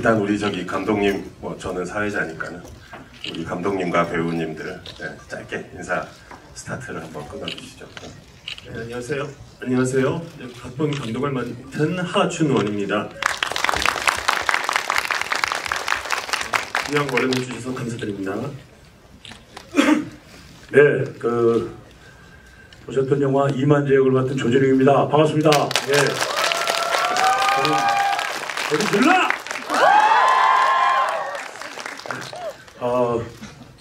일단 우리 저기 감독님, 뭐 저는 사회자니까는 우리 감독님과 배우님들 짧게 인사 스타트를 한번 끊어주시죠. 네, 안녕하세요. 안녕하세요. 박봉 감독을 맡은 하준원입니다. 그냥 월요일 주셔서 감사드립니다. 네, 보셨던 영화 이만재 역을 맡은 조진웅입니다. 반갑습니다. 예. 어디 들라!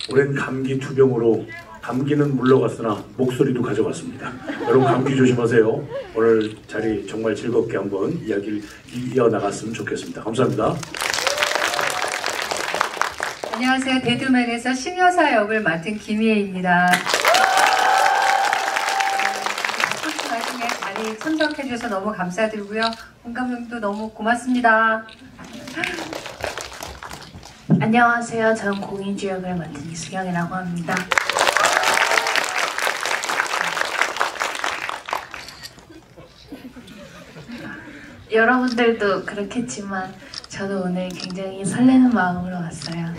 오랜 감기 투병으로 감기는 물러갔으나 목소리도 가져갔습니다. 여러분 감기 조심하세요. 오늘 자리 정말 즐겁게 한번 이야기를 이어나갔으면 좋겠습니다. 감사합니다. 안녕하세요. 데드맨에서 신여사 역을 맡은 김희애입니다. 나중에 자리 참석해주셔서 너무 감사드리고요. 홍 감독도 너무 고맙습니다. 안녕하세요. 전 공인주 역을 맡은 이수경이라고 합니다. 여러분들도 그렇겠지만 저도 오늘 굉장히 설레는 마음으로 왔어요.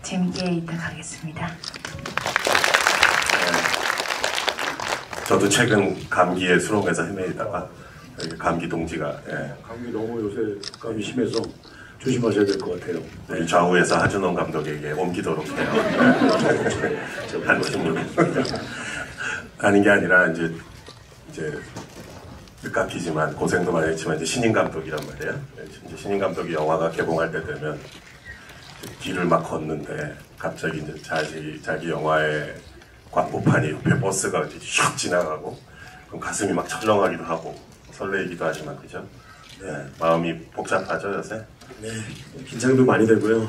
재밌게 이따 가겠습니다. 저도 최근 감기에 수록에서 헤매다가 감기 동지가 감기 너무 요새 감이 심해서 조심하셔야 될 것 같아요. 우리 좌우에서 하준원 감독에게 옮기도록 해요. 한심으로 아닌 게 아니라 이제 뜻깎이지만 고생도 많이 했지만 이제 신인 감독이란 말이에요. 이제 신인 감독이 영화가 개봉할 때 되면 길을 막 걷는데 갑자기 이제 자기 영화의 광고판이 옆에 버스가 슉 지나가고 그럼 가슴이 막 철렁하기도 하고 설레이기도 하지만 그죠? 네, 마음이 복잡하죠 요새? 네, 긴장도 많이 되고요.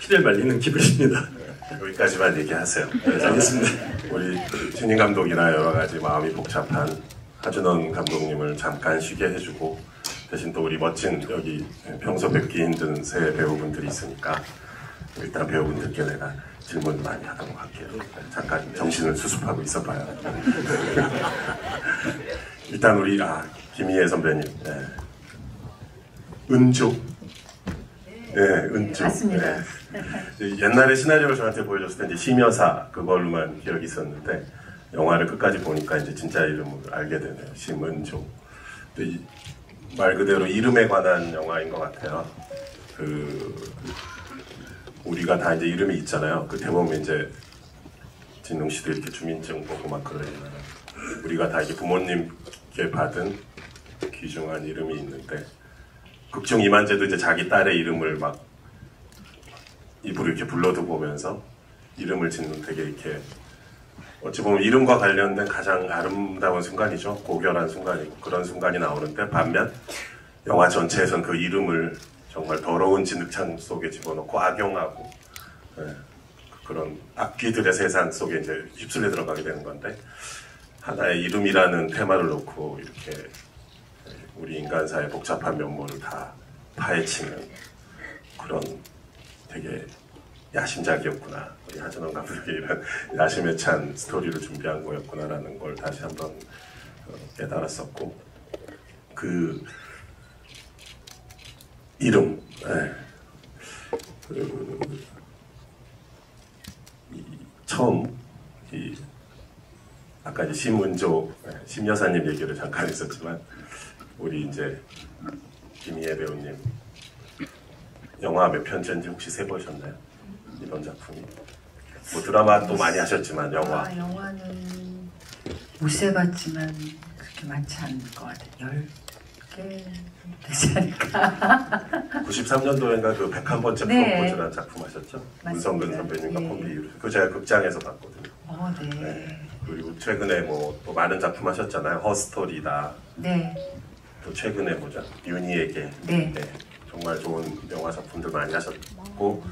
피를 말리는 기분입니다. 여기까지만 얘기하세요. 알겠습니다. 우리 신인 감독이나 여러 가지 마음이 복잡한 하준원 감독님을 잠깐 쉬게 해주고 대신 또 우리 멋진 여기 평소 뵙기 힘든 새 배우분들이 있으니까 일단 배우분들께 내가 질문 많이 하도록 할게요. 잠깐 정신을 수습하고 있어봐요. 일단 우리 김희애 선배님, 은조, 은조. 맞습니다. 옛날에 시나리오를 저한테 보여줬을 때 이제 심여사 그걸로만 기억이 있었는데 영화를 끝까지 보니까 이제 진짜 이름을 알게 되네요. 심은조. 말 그대로 이름에 관한 영화인 것 같아요. 우리가 다 이제 이름이 있잖아요. 그때 보면 이제 진웅 씨도 이렇게 주민증 보고 막 그러잖아요. 우리가 다 이게 부모님께 받은 귀중한 이름이 있는데 극중 이만재도 이제 자기 딸의 이름을 막 입으로 이렇게 불러도 보면서 이름을 짓는 되게 이렇게 어찌 보면 이름과 관련된 가장 아름다운 순간이죠. 고결한 순간이고 그런 순간이 나오는데 반면 영화 전체에선 그 이름을 정말 더러운 진흙창 속에 집어넣고 악용하고 그런 악귀들의 세상 속에 이제 휩쓸려 들어가게 되는 건데 하나의 이름이라는 테마를 놓고 이렇게 우리 인간사의 복잡한 면모를 다 파헤치는 그런 되게 야심작이었구나. 우리 하준원 감독이 이런 야심에 찬 스토리를 준비한 거였구나라는 걸 다시 한번 깨달았었고 그 이름 처음 아까 이제 심은조 심여사님 얘기를 잠깐 했었지만 우리 이제 김희애 배우님 영화 몇 편째인지 혹시 세보셨나요? 이번 작품이 뭐 드라마도 많이 하셨지만 영화는 못 세봤지만 그렇게 많지 않을 것 같아요. 10개 되지 않을까. 93년도인가 그 101번째 프로포즈라는 작품 하셨죠? 문성근 선배님과 콤비 그 제가 극장에서 봤거든요. 네. 그리고 최근에 뭐 또 많은 작품 하셨잖아요. 허스토리다. 네. 또 최근에 보자 윤희에게. 정말 좋은 영화 작품들 많이 하셨고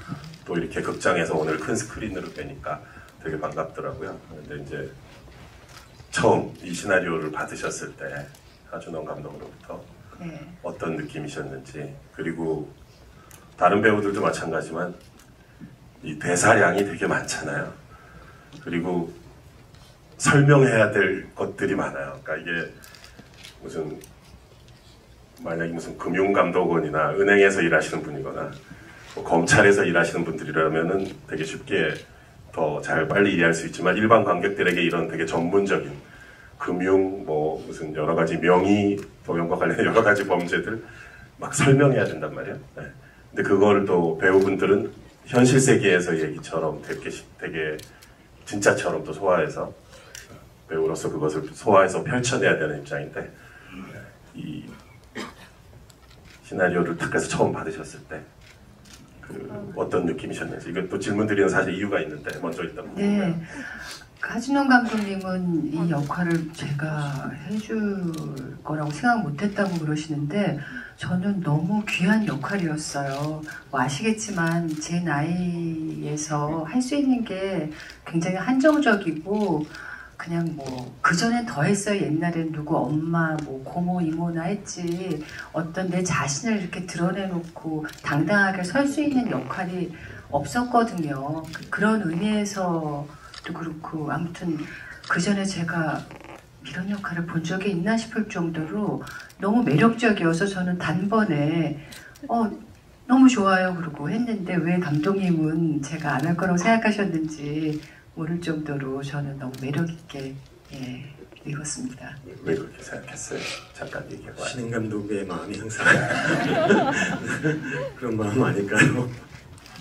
또 이렇게 극장에서 오늘 큰 스크린으로 뵈니까 되게 반갑더라고요. 근데 이제 처음 이 시나리오를 받으셨을 때 하준원 감독으로부터 어떤 느낌이셨는지 그리고 다른 배우들도 마찬가지지만 이 대사량이 되게 많잖아요. 그리고 설명해야 될 것들이 많아요. 그러니까 이게 무슨 만약에 무슨 금융감독원이나 은행에서 일하시는 분이거나 뭐 검찰에서 일하시는 분들이라면은 되게 쉽게 더 잘 빨리 이해할 수 있지만 일반 관객들에게 이런 되게 전문적인 금융 뭐 무슨 여러 가지 명의 도용과 관련된 여러 가지 범죄들 막 설명해야 된단 말이야. 네. 근데 그걸 또 배우분들은 현실 세계에서 얘기처럼 되게 진짜처럼 또 소화해서 배우로서 그것을 소화해서 펼쳐내야 되는 입장인데 이 시나리오를 탁해서 처음 받으셨을 때 어떤 느낌이셨는지 이건 또 질문 드리는 사실 이유가 있는데 먼저 일단 궁금해요. 네. 하진원 감독님은 이 역할을 제가 해줄 거라고 생각 못했다고 그러시는데 저는 너무 귀한 역할이었어요. 뭐 아시겠지만 제 나이에서 할 수 있는 게 굉장히 한정적이고 그냥 뭐 그전엔 더 했어요. 옛날엔 누구 엄마 뭐 고모 이모나 했지 어떤 내 자신을 이렇게 드러내놓고 당당하게 설 수 있는 역할이 없었거든요. 그런 의미에서도 그렇고 아무튼 그전에 제가 이런 역할을 본 적이 있나 싶을 정도로 너무 매력적이어서 저는 단번에 너무 좋아요 그러고 했는데 왜 감독님은 제가 안 할 거라고 생각하셨는지 모를 정도로 저는 너무 매력있게 읽었습니다. 왜 그렇게 생각했어요? 잠깐 얘기해봐요. 신인 감독의 마음이 항상 그런 마음 아닐까요?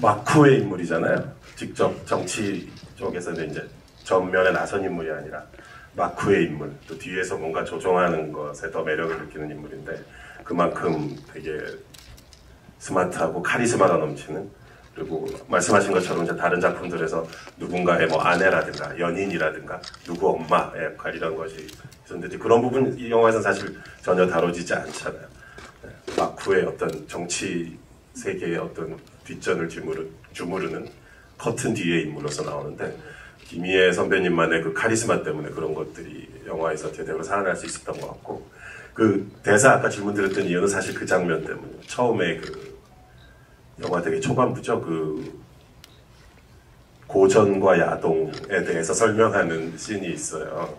마쿠의 인물이잖아요. 직접 정치 쪽에서는 이제 전면에 나선 인물이 아니라 마쿠의 인물, 또 뒤에서 뭔가 조종하는 것에 더 매력을 느끼는 인물인데 그만큼 되게 스마트하고 카리스마가 넘치는 그리고 말씀하신 것처럼 이제 다른 작품들에서 누군가의 뭐 아내라든가 연인이라든가 누구 엄마의 역할 이런 것이 있었는데 그런 부분 이 영화에서는 사실 전혀 다뤄지지 않잖아요. 마쿠의 어떤 정치 세계의 어떤 뒷전을 주무르는 커튼 뒤의 인물로서 나오는데 김희애 선배님만의 그 카리스마 때문에 그런 것들이 영화에서 제대로 살아날 수 있었던 것 같고 그 대사 아까 질문 드렸던 이유는 사실 그 장면 때문에 처음에 그 영화 되게 초반부죠. 그 고전과 야동에 대해서 설명하는 씬이 있어요.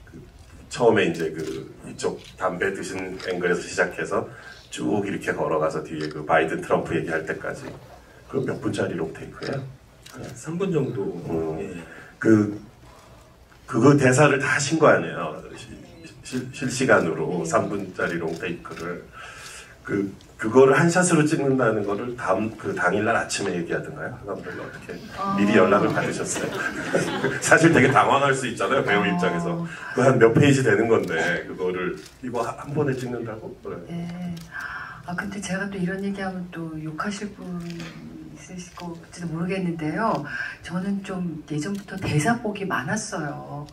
그 처음에 이제 그 이쪽 담배 드신 앵글에서 시작해서 쭉 이렇게 걸어가서 뒤에 그 바이든 트럼프 얘기할 때까지 그 몇 분짜리 롱테이크예요? 3분 정도. 예. 그거 대사를 다 하신 거 아니에요? 실시간으로 3분짜리 롱테이크를 그거를 한 샷으로 찍는다는 거를 그 당일날 아침에 얘기하던가요? 감독이 어떻게 미리 연락을 받으셨어요? 사실 되게 당황할 수 있잖아요, 배우 입장에서. 그 한 몇 페이지 되는 건데 그거를 이거 한 번에 찍는다고? 그래. 네. 근데 제가 또 이런 얘기하면 또 욕하실 분 있으실 것지도 모르겠는데요. 저는 좀 예전부터 대사복이 많았어요.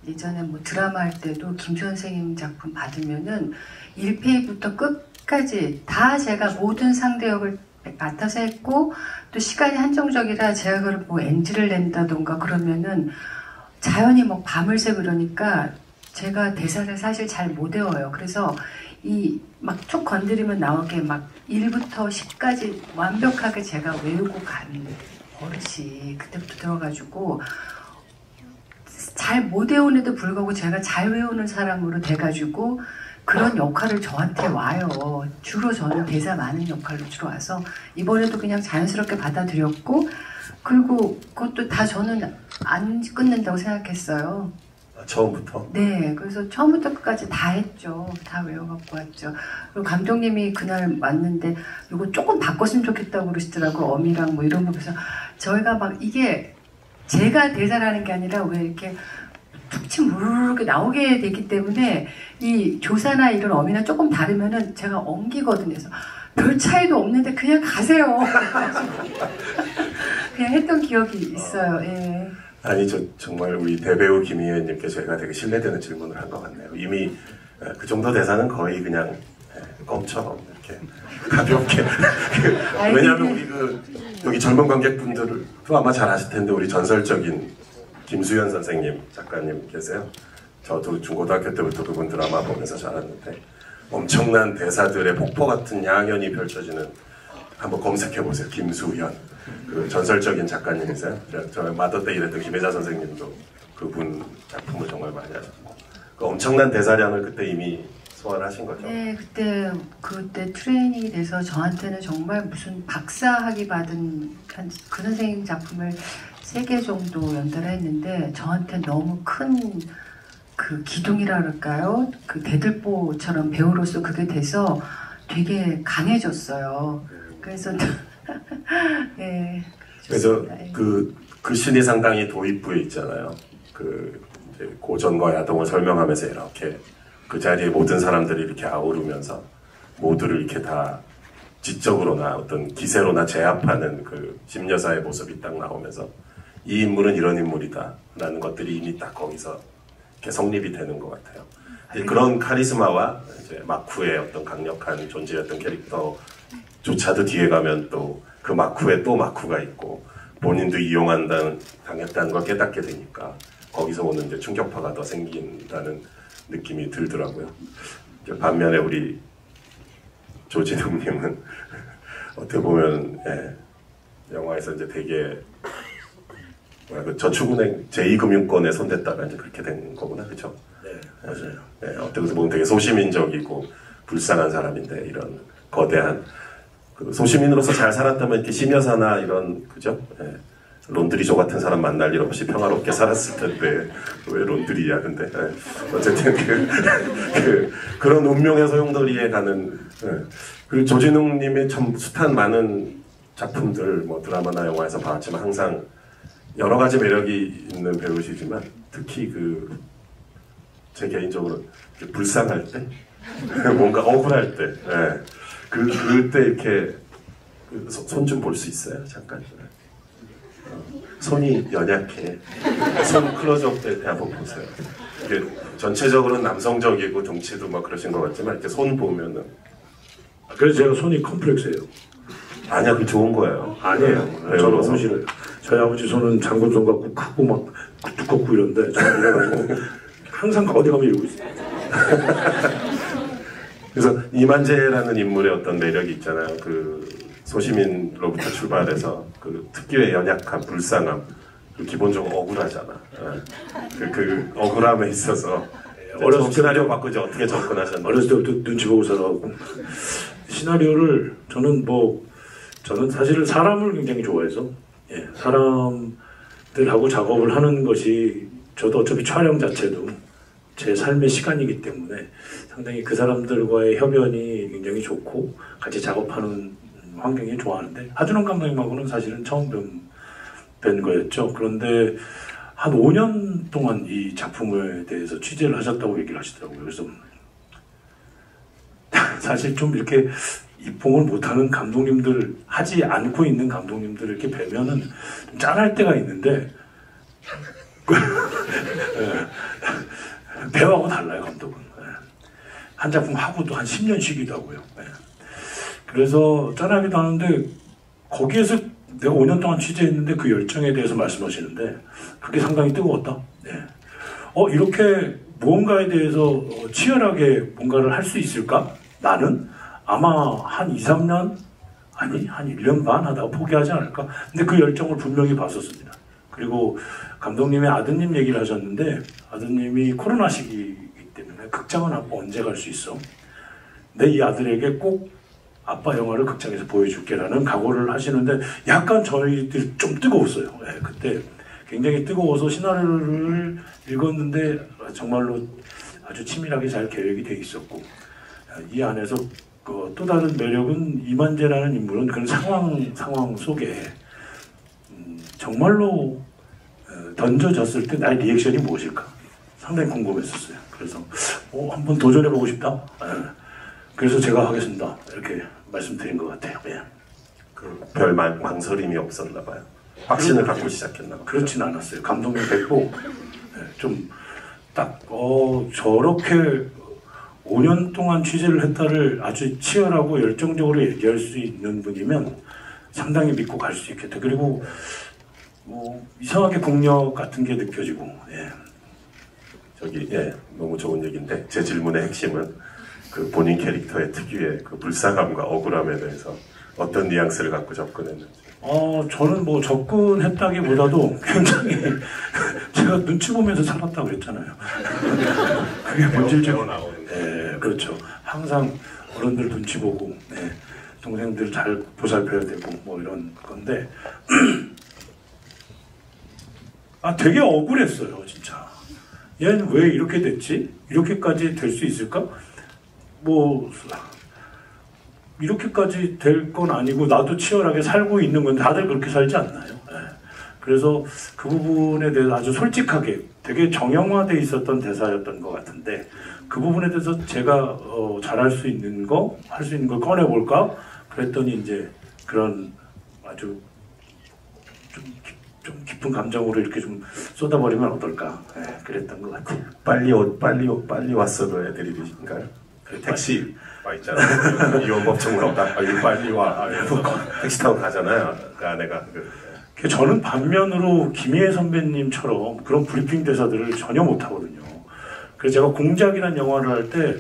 예전에 뭐 드라마 할 때도 김 선생님 작품 받으면은 1페이지부터 끝까지 다 제가 모든 상대역을 맡아서 했고 또 시간이 한정적이라 제가 그걸 뭐 NG를 낸다던가 그러면은 자연히 뭐 밤을 새 그러니까 제가 대사를 사실 잘 못 외워요. 그래서 이 막 쭉 건드리면 나오게 막 1부터 10까지 완벽하게 제가 외우고 간 버릇이 그때부터 들어가지고 잘 못 외우는데도 불구하고 제가 잘 외우는 사람으로 돼가지고 그런 역할을 저한테 와요. 주로 저는 대사 많은 역할로 주로 와서 이번에도 그냥 자연스럽게 받아들였고 그리고 그것도 다 저는 안 끊는다고 생각했어요. 처음부터? 네, 그래서 처음부터 끝까지 다 했죠. 다 외워갖고 왔죠. 그리고 감독님이 그날 왔는데 이거 조금 바꿨으면 좋겠다고 그러시더라고. 어미랑 뭐 이런 거. 그래서 저희가 막 이게 제가 대사를 하는 게 아니라 왜 이렇게 툭 치면 무르르 나오게 되기 때문에 이 조사나 이런 어미나 조금 다르면은 제가 엉기거든요. 그래서 별 차이도 없는데 그냥 가세요. 그냥 했던 기억이 있어요. 예. 아니 정말 우리 대배우 김희애님께 저희가 되게 신뢰되는 질문을 한 것 같네요. 이미 그 정도 대사는 거의 그냥 껌처럼 이렇게 가볍게 왜냐하면 우리 여기 젊은 관객분들도 아마 잘 아실 텐데 우리 전설적인 김수현 선생님 작가님 계세요. 저도 중고등학교 때부터 그분 드라마 보면서 자랐는데 엄청난 대사들의 폭포 같은 양연이 펼쳐지는 한번 검색해보세요. 김수현 그 전설적인 작가님이세요. 저 마더 때 일했던 김혜자 선생님도 그분 작품을 정말 많이 하셨고 그 엄청난 대사량을 그때 이미 소환하신 거죠? 네, 그때 트레이닝이 돼서 저한테는 정말 무슨 박사학위 받은 그 선생님 작품을 3개 정도 연달했는데 저한테 너무 큰 그 기둥이라 그럴까요? 그 대들보처럼 배우로서 그게 돼서 되게 강해졌어요. 그래서 네, 그래서 좋습니다. 예. 그 신이 상당히 도입부에 있잖아요. 그 이제 고전과 야동을 설명하면서 이렇게 그 자리에 모든 사람들이 이렇게 아우르면서 모두를 이렇게 다 지적으로나 어떤 기세로나 제압하는 그 심여사의 모습이 딱 나오면서 이 인물은 이런 인물이다 라는 것들이 이미 딱 거기서 이렇게 성립이 되는 것 같아요. 이제 그런 카리스마와 이제 마쿠의 어떤 강력한 존재였던 캐릭터조차도 뒤에 가면 또 그 마쿠에 또 마쿠가 있고 본인도 당했다는 걸 깨닫게 되니까 거기서 오는 이제 충격파가 더 생긴다는 느낌이 들더라고요. 이제 반면에 우리 조진웅님은 어떻게 보면 영화에서 이제 되게 그 저축은행 제2금융권에 손댔다가 이제 그렇게 된 거구나, 그렇죠? 네, 맞아요. 네, 어떻게 보면 되게 소시민적이고 불쌍한 사람인데 이런 거대한 그 소시민으로서 잘 살았다면 이렇게 심여사나 이런 그죠? 네, 론드리조 같은 사람 만날 일 없이 평화롭게 살았을 텐데 왜 론드리야? 근데 어쨌든 그런 운명의 소용돌이에 가는 그리고 조진웅님의 참 숱한 많은 작품들 뭐 드라마나 영화에서 봐왔지만 항상 여러 가지 매력이 있는 배우시지만 특히 제 개인적으로 불쌍할 때 뭔가 억울할 때 그때 이렇게 손 좀 볼 수 있어요? 잠깐. 손이 연약해. 손 클로즈업 될 때 한번 보세요. 이게 전체적으로는 남성적이고 덩치도 막 그러신 것 같지만 이렇게 손 보면은 그래서 제가 손이 컴플렉스예요. 아니야, 그 좋은 거예요. 아니에요. 저는 너무 싫어요. 저희 아버지 손은 장군손 같고 크고 막 두껍고 이런데 저는 이래가지고 항상 어디 가면 이러고 있어요. 그래서 이만재라는 인물의 어떤 매력이 있잖아요. 그 소시민로부터 출발해서 그 특유의 연약함, 불쌍함, 기본적으로 억울하잖아. 그 억울함에 있어서 어렸을 시나리오 바꾸지 어떻게 접근하셨나요? 어렸을 때부터 눈치 보고 살아가고 시나리오를 저는 사실 사람을 굉장히 좋아해서 사람들하고 작업을 하는 것이 저도 어차피 촬영 자체도 제 삶의 시간이기 때문에 상당히 그 사람들과의 협연이 굉장히 좋고 같이 작업하는 환경이 좋아하는데 하준원 감독님하고는 사실은 처음 뵌 거였죠. 그런데 한 5년 동안 이 작품에 대해서 취재를 하셨다고 얘기를 하시더라고요. 그래서 사실 좀 이렇게 입봉을 못하는 감독님들, 하지 않고 있는 감독님들 이렇게 뵈면은 좀 짠할 때가 있는데 배우하고 달라요, 감독은. 한 작품 하고도 한 10년 쉬기도 하고요. 그래서 짠하기도 하는데 거기에서 내가 5년 동안 취재했는데 그 열정에 대해서 말씀하시는데 그게 상당히 뜨거웠다. 이렇게 무언가에 대해서 치열하게 뭔가를 할 수 있을까? 나는 아마 한 2, 3년? 아니, 한 1년 반 하다가 포기하지 않을까? 근데 그 열정을 분명히 봤었습니다. 그리고 감독님의 아드님 얘기를 하셨는데 아드님이 코로나 시기이기 때문에 극장은 아빠 언제 갈 수 있어? 내 이 아들에게 꼭 아빠 영화를 극장에서 보여줄게라는 각오를 하시는데 약간 저희들 좀 뜨거웠어요. 그때 굉장히 뜨거워서 시나리오를 읽었는데 정말로 아주 치밀하게 잘 계획이 돼 있었고 이 안에서 또 다른 매력은 이만재라는 인물은 그런 상황 속에 정말로 던져졌을 때 나의 리액션이 무엇일까 상당히 궁금했었어요. 그래서 한번 도전해보고 싶다. 그래서 제가 하겠습니다. 이렇게 말씀드린 것 같아요. 별 망설임이 없었나 봐요. 확신을 갖고 시작했나 봐요. 그렇진 않았어요. 감독님 뵙고 좀 딱 저렇게 5년 동안 취재를 했다를 아주 치열하고 열정적으로 얘기할 수 있는 분이면 상당히 믿고 갈 수 있겠다. 그리고 이상하게 국력 같은 게 느껴지고 너무 좋은 얘기인데 제 질문의 핵심은 그 본인 캐릭터의 특유의 그 불쌍함과 억울함에 대해서 어떤 뉘앙스를 갖고 접근했는지. 저는 접근했다기보다도 굉장히 제가 눈치 보면서 살았다고 그랬잖아요. 그게 본질적으로 그렇죠. 항상 어른들 눈치 보고 네. 동생들 잘 보살펴야 되고 뭐 이런 건데 아 되게 억울했어요 진짜. 얘는 왜 이렇게 됐지? 이렇게까지 될 수 있을까? 뭐 이렇게까지 될 건 아니고 나도 치열하게 살고 있는 건 다들 그렇게 살지 않나요? 네. 그래서 그 부분에 대해서 아주 솔직하게 되게 정형화돼 있었던 대사였던 것 같은데 그 부분에 대해서 제가 잘할 수 있는 거, 할 수 있는 걸 꺼내볼까? 그랬더니 이제 그런 아주 좀 깊은 감정으로 이렇게 좀 쏟아버리면 어떨까? 네, 그랬던 것 같아요. 빨리 왔어도 애드립이신가요? 그 택시 와 있잖아요. 이원법정으로 빨리 와. 택시 타고 가잖아요. 그 아내가. 저는 반면으로 김희애 선배님처럼 그런 브리핑 대사들을 전혀 못하거든요. 그래서 제가 공작이라는 영화를 할 때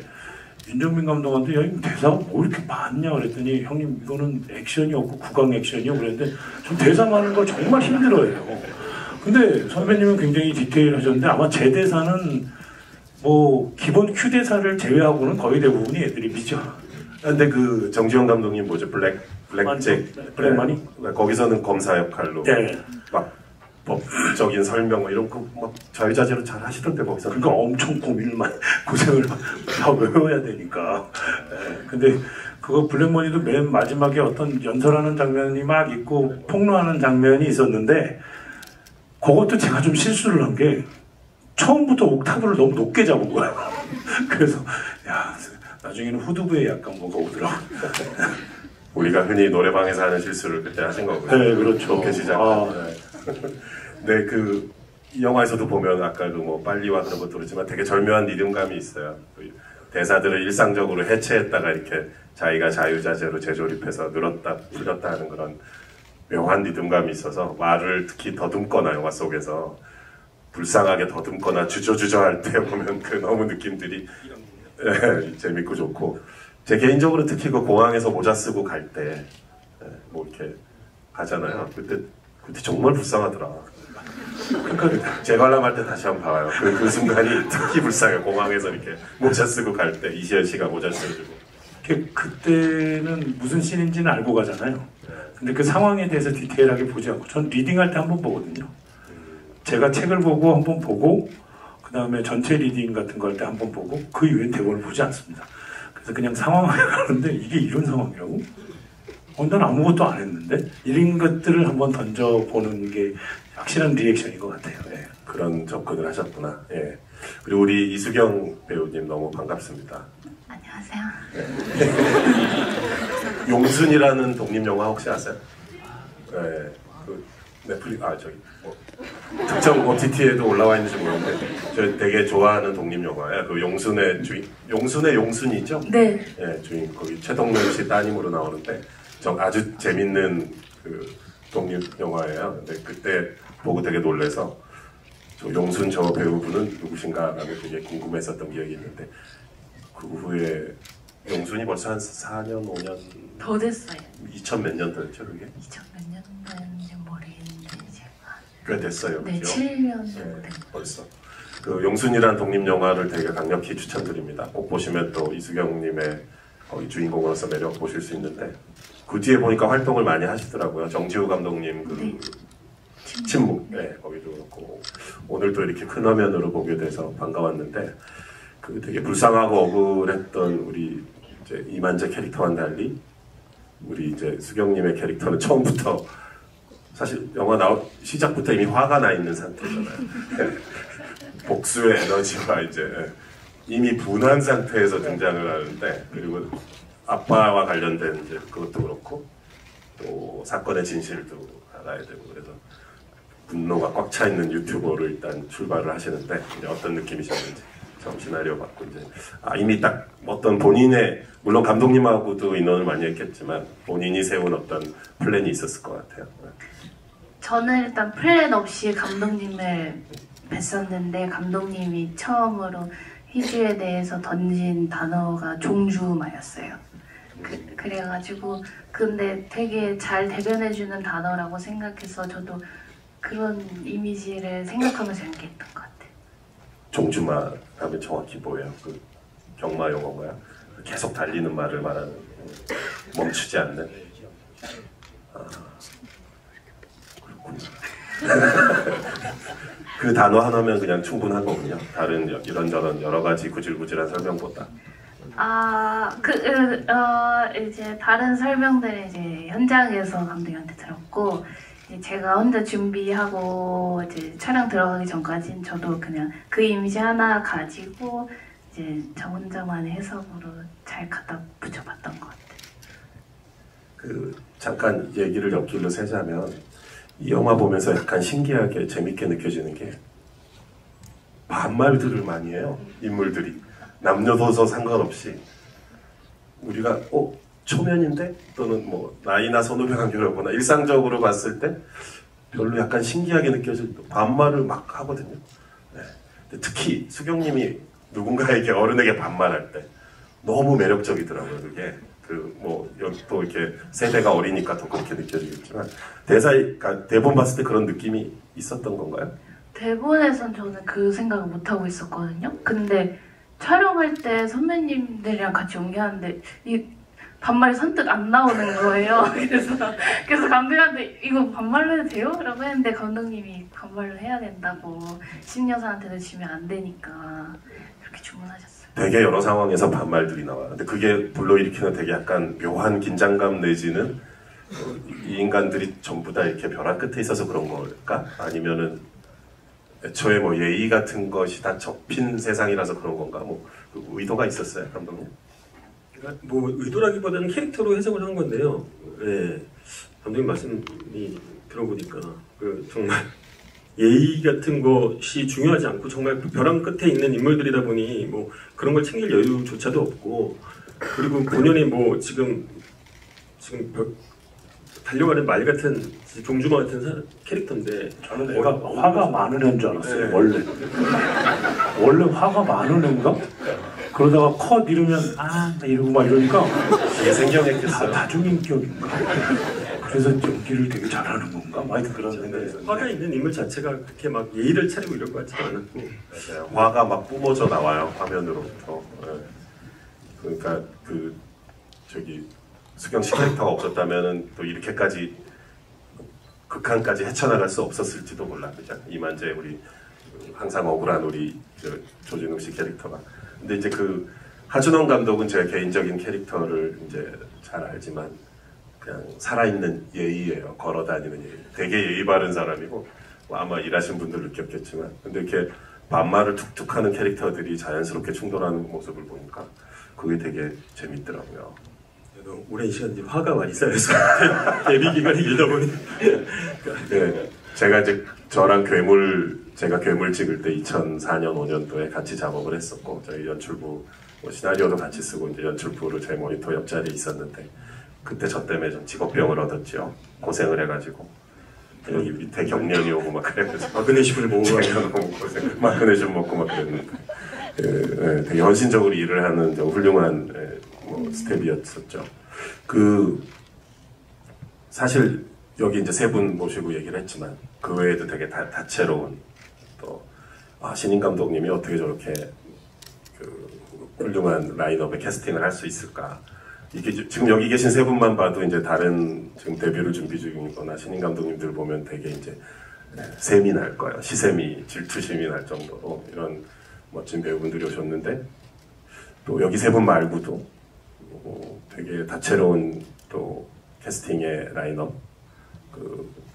윤정민 감독한테 야, 이 대사가 뭐 이렇게 많냐 그랬더니 형님 이거는 액션이었고 국악 액션이요 그랬는데 전 대사 많은 걸 정말 힘들어해요. 근데 선배님은 굉장히 디테일하셨는데 아마 제 대사는 뭐 기본 큐 대사를 제외하고는 거의 대부분이 애드립이죠. 근데 그 정지영 감독님 뭐죠? 블랙잭 블랙머니? 네. 거기서는 검사 역할로 네. 막 법적인 설명 뭐 이런 거 막 자유자재로 잘 하시던데 거기서. 그러니까 엄청 고생을 다 외워야 되니까. 네. 근데 그거 블랙머니도 맨 마지막에 어떤 연설하는 장면이 막 있고 폭로하는 장면이 있었는데 그것도 제가 좀 실수를 한 게 처음부터 옥타브를 너무 높게 잡은 거야. 그래서 야 나중에는 후두부에 약간 뭐가 오더라고. 우리가 흔히 노래방에서 하는 실수를 그때 하신 거고요. 네, 그렇죠. 그렇게 시작. 네, 그 이 영화에서도 보면 아까 그 뭐 빨리와 그런 것도 그렇지만 되게 절묘한 리듬감이 있어요. 그 대사들을 일상적으로 해체했다가 이렇게 자기가 자유자재로 재조립해서 늘었다 풀렸다 하는 그런 묘한 리듬감이 있어서 말을 특히 더듬거나 영화 속에서 불쌍하게 더듬거나 주저주저할 때 보면 그 너무 느낌들이 재밌고 좋고 제 개인적으로 특히 그 공항에서 모자 쓰고 갈 때 뭐 이렇게 가잖아요. 그때 정말 불쌍하더라. 그러니까 재관람할 때 다시 한번 봐요. 그 순간이 특히 불쌍해요. 공항에서 이렇게 모자 쓰고 갈 때 이시연 씨가 모자 써주고 그때는 무슨 씬인지는 알고 가잖아요. 근데 그 상황에 대해서 디테일하게 보지 않고 전 리딩할 때 한 번 보거든요. 제가 책을 보고 한 번 보고 그 다음에 전체 리딩 같은 거 할 때 한 번 보고 그 이후엔 대본을 보지 않습니다. 그래서 그냥 상황을 가는데 이게 이런 상황이라고? 난 아무것도 안 했는데 이런 것들을 한번 던져보는 게 확실한 리액션인 것 같아요. 예. 그런 접근을 하셨구나. 예. 그리고 우리 이수경 배우님 너무 반갑습니다. 안녕하세요. 용순이라는 독립영화 혹시 아세요? 네, 그 넷플릭스 뭐 특정 OTT에도 올라와 있는지 모르는데 저 되게 좋아하는 독립영화예요. 그 용순의 용순이죠? 네. 예, 주인 거기 최동면 씨 따님으로 나오는데 아주 재밌는 그 독립영화예요. 근데 그때 보고 되게 놀래서 저 용순 저 배우분은 누구신가 라고 되게 궁금했었던 기억이 있는데 그 후에 용순이 벌써 한 4년, 5년 더 됐어요. 2000 몇 년 됐죠 그게? 2000 몇 년 됐는지 모르겠는데 제가. 꽤 됐어요. 네, 그죠? 7년 정도 네, 된 벌써. 그 용순이라는 독립영화를 되게 강력히 추천드립니다. 꼭 보시면 또 이수경님의 주인공으로서 매력 보실 수 있는데 그 뒤에 보니까 활동을 많이 하시더라고요. 정지우 감독님 그 네. 침묵, 네, 거기도 그렇고 오늘 또 이렇게 큰 화면으로 보게 돼서 반가웠는데 그 되게 불쌍하고 억울했던 우리 이제 이만재 캐릭터와는 달리 우리 이제 수경님의 캐릭터는 처음부터 사실 영화 시작부터 이미 화가 나 있는 상태잖아요. 복수의 에너지와 이제 이미 분한 상태에서 등장을 하는데 그리고 아빠와 관련된 이제 그것도 그렇고 또 사건의 진실도 알아야 되고 그래서 분노가 꽉 차 있는 유튜버로 일단 출발을 하시는데 이제 어떤 느낌이셨는지 처음 시나리오 받고 이제 이미 딱 어떤 본인의 물론 감독님하고도 인원을 많이 했겠지만 본인이 세운 어떤 플랜이 있었을 것 같아요. 저는 일단 플랜 없이 감독님을 뵀었는데 감독님이 처음으로 희주에 대해서 던진 단어가 종주마였어요. 그래가지고 근데 되게 잘 대변해주는 단어라고 생각해서 저도 그런 이미지를 생각하면서 연기했던 것 같아요. 종주마 하면 정확히 뭐예요? 그 경마 용어인가요? 계속 달리는 말을 말하는 멈추지 않는. 그 단어 하나면 그냥 충분하거든요. 다른 이런저런 여러 가지 구질구질한 설명보다. 이제 다른 설명들을 이제 현장에서 감독님한테 들었고, 이제 제가 혼자 준비하고 이제 촬영 들어가기 전까지는 저도 그냥 그 이미지 하나 가지고 이제 저 혼자만의 해석으로 잘 갖다 붙여봤던 것 같아요. 그 잠깐 얘기를 옆길로 세자면 이 영화 보면서 약간 신기하게 재밌게 느껴지는 게 반말들을 많이 해요. 인물들이 남녀노소 상관없이 우리가 초면인데 또는 뭐 나이나 선후배 관계를 보나 일상적으로 봤을 때 별로 약간 신기하게 느껴질 반말을 막 하거든요. 네. 근데 특히 수경님이 누군가에게 어른에게 반말할 때 너무 매력적이더라고요. 그게 또 이렇게 세대가 어리니까 더 그렇게 느껴지겠지만 그러니까 대본 봤을 때 그런 느낌이 있었던 건가요? 대본에선 저는 그 생각을 못하고 있었거든요. 근데 촬영할 때 선배님들이랑 같이 연기하는데 이 반말이 선뜻 안 나오는 거예요. 그래서 감독님한테 이거 반말로 해도 돼요? 라고 했는데 감독님이 반말로 해야 된다고 신여사한테는 지면 안 되니까 그렇게 주문하셨어요. 되게 여러 상황에서 반말들이 나와요. 근데 그게 불러일으키는 되게 약간 묘한 긴장감 내지는 이 인간들이 전부 다 이렇게 벼랑 끝에 있어서 그런 걸까? 아니면은 애초에 뭐 예의 같은 것이 다 접힌 세상이라서 그런 건가? 그 의도가 있었어요, 감독님? 그러니까 뭐 의도라기보다는 캐릭터로 해석을 한 건데요. 예, 감독님 말씀이 들어보니까 정말 예의 같은 것이 중요하지 않고 정말 벼랑 끝에 있는 인물들이다 보니 뭐 그런 걸 챙길 여유조차도 없고, 그리고 본연이 뭐 지금 달려가는 말 같은 종주마 같은 캐릭터인데 저는 애가 화가 많은 애인 줄 알았어요. 네. 원래 화가 많은 애인가? 그러다가 컷 이러면 이러고 막 이러니까 이게 생겨냈겠어요. 다중인격인가? 그래서 연기를 되게 잘하는 건가? 하여튼 그런 생각이 있었는데 화가 있는 인물 자체가 그렇게 막 예의를 차리고 이럴 것 같지도 않았고. 맞아요. 화가 막 뿜어져 나와요, 화면으로부터. 네. 그러니까 수경 씨 캐릭터가 없었다면은 또 이렇게까지 극한까지 헤쳐나갈 수 없었을지도 몰라, 그죠? 이만재 우리 항상 억울한 우리 조진웅 씨 캐릭터가. 근데 이제 하준원 감독은 제 개인적인 캐릭터를 이제 잘 알지만 그냥 살아있는 예의예요. 걸어다니는 예의. 되게 예의 바른 사람이고 아마 일하신 분들 느꼈겠지만, 근데 이렇게 반말을 툭툭 하는 캐릭터들이 자연스럽게 충돌하는 모습을 보니까 그게 되게 재밌더라고요. 그래도 오랜 시간 이제 화가 많이 쌓여서 데뷔 기간이 길다 보니 네, 제가 이제 제가 괴물 찍을 때 2004년 5년도에 같이 작업을 했었고, 저희 연출부 시나리오도 같이 쓰고 이제 연출부로 제 모니터 옆자리에 있었는데 그때 저 때문에 좀 직업병을 얻었죠. 고생을 해가지고 여기 밑에 경련이 오고 막 그래가지고 마그네슘을 모으고 너무 고생, 마그네슘 먹고 막 그랬는데 되게 헌신적으로 일을 하는 훌륭한 스텝이었었죠. 사실 여기 이제 세 분 모시고 얘기를 했지만 그 외에도 되게 다채로운 또 신인 감독님이 어떻게 저렇게 훌륭한 라인업에 캐스팅을 할 수 있을까? 이게 지금 여기 계신 세 분만 봐도 이제 다른 지금 데뷔를 준비 중이거나 신인 감독님들 보면 되게 이제 셈이 날 거예요. 시샘이 질투심이 날 정도로 이런 멋진 배우분들이 오셨는데, 또 여기 세 분 말고도 되게 다채로운 또 캐스팅의 라인업,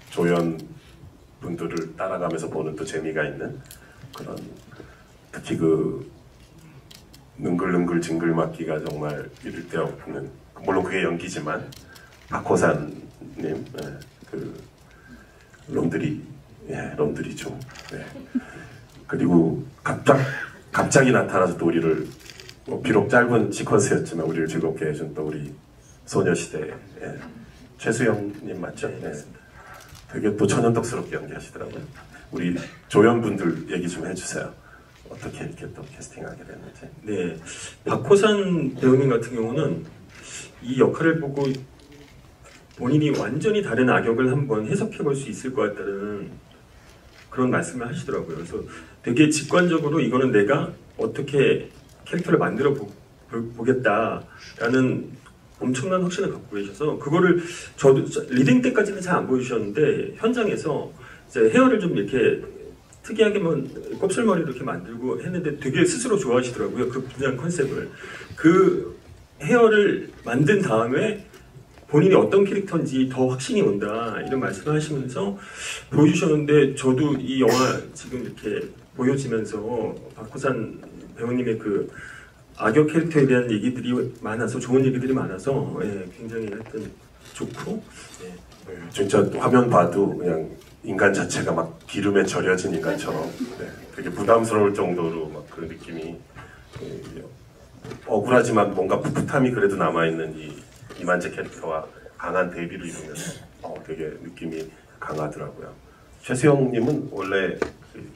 조연 분들을 따라가면서 보는 또 재미가 있는 그런, 특히 능글능글 징글맞기가 정말 이를 데 없는, 물론 그게 연기지만 박호산님 럼드리죠. 네. 그리고 갑자기 나타나서 또 우리를 비록 짧은 시퀀스였지만 우리를 즐겁게 해준 또 우리 소녀시대 최수영님 맞죠? 네. 되게 또 천연덕스럽게 연기하시더라고요. 우리 조연분들 얘기 좀 해주세요. 어떻게 이렇게 또 캐스팅하게 됐는지. 네, 박호산 배우님 같은 경우는 이 역할을 보고 본인이 완전히 다른 악역을 한번 해석해 볼 수 있을 것 같다는 그런 말씀을 하시더라고요. 그래서 되게 직관적으로 이거는 내가 어떻게 캐릭터를 만들어 보겠다라는 엄청난 확신을 갖고 계셔서 그거를 저도 리딩 때까지는 잘 안 보여주셨는데 현장에서 이제 헤어를 좀 이렇게 특이하게 곱슬머리를 이렇게 만들고 했는데 되게 스스로 좋아하시더라고요. 그 분장 컨셉을. 그 헤어를 만든 다음에 본인이 어떤 캐릭터인지 더 확신이 온다 이런 말씀을 하시면서 보여주셨는데 저도 이 영화 지금 이렇게 보여지면서 박호산 배우님의 그 악역 캐릭터에 대한 얘기들이 많아서 좋은 얘기들이 많아서 예, 굉장히 하여튼 좋고 예. 진짜 화면 봐도 그냥 인간 자체가 막 기름에 절여진 인간처럼 되게 부담스러울 정도로 막 그런 느낌이 억울하지만 뭔가 풋풋함이 그래도 남아있는 이 이만재 캐릭터와 강한 대비를 이루면서 되게 느낌이 강하더라고요. 최수영님은 원래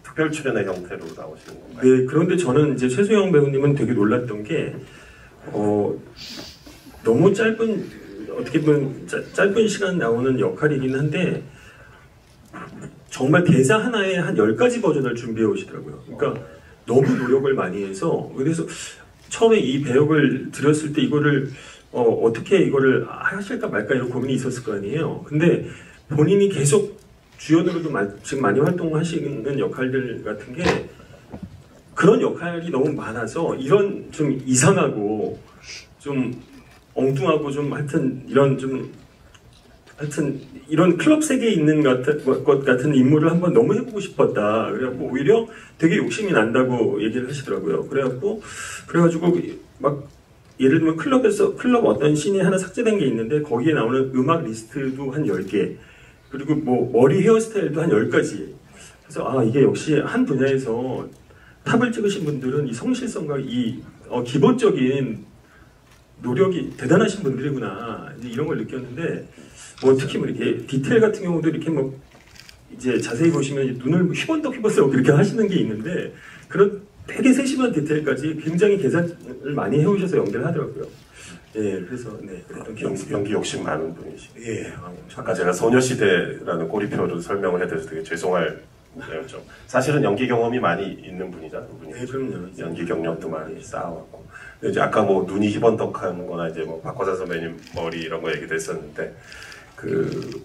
특별 출연의 형태로 나오시는 건가요? 네, 그런데 저는 이제 최수영 배우님은 되게 놀랐던 게 너무 어떻게 보면 짧은 시간 나오는 역할이긴 한데 정말 대사 하나에 한 10가지 버전을 준비해 오시더라고요. 그러니까 너무 노력을 많이 해서 그래서 처음에 이 배역을 들었을 때 이거를 어떻게 이거를 하실까 말까 이런 고민이 있었을 거 아니에요. 근데 본인이 계속 주연으로도 지금 많이 활동하시는 역할들 같은 게 그런 역할이 너무 많아서 이런 좀 이상하고 좀 엉뚱하고 좀 하여튼 이런 클럽 세계에 있는 것 같은 인물을 한번 너무 해보고 싶었다. 그래갖고 오히려 되게 욕심이 난다고 얘기를 하시더라고요. 그래가지고 막 예를 들면 클럽 어떤 씬이 하나 삭제된 게 있는데 거기에 나오는 음악 리스트도 한 10개 그리고 뭐 머리 헤어스타일도 한 10가지 그래서 이게 역시 한 분야에서 탑을 찍으신 분들은 이 성실성과 이 기본적인 노력이 대단하신 분들이구나 이런 걸 느꼈는데 특히 이렇게 디테일 같은 경우도 이렇게 이제 자세히 보시면 눈을 휘번덕 그렇게 하시는 게 있는데 그런 되게 세심한 디테일까지 굉장히 계산을 많이 해오셔서 연기를 하더라고요. 예, 그래서 연기 욕심 많은 분이시. 예. 아까 제가 소녀시대라는 꼬리표로 설명을 해드려서 되게 죄송할 좀 사실은 연기 경험이 많이 있는 분이잖아요. 네, 그럼요. 연기 경력도 많이 쌓아왔고. 이제 아까 눈이 희번덕한 거나 이제 박호산 선배님 머리 이런 거 얘기도 했었는데 그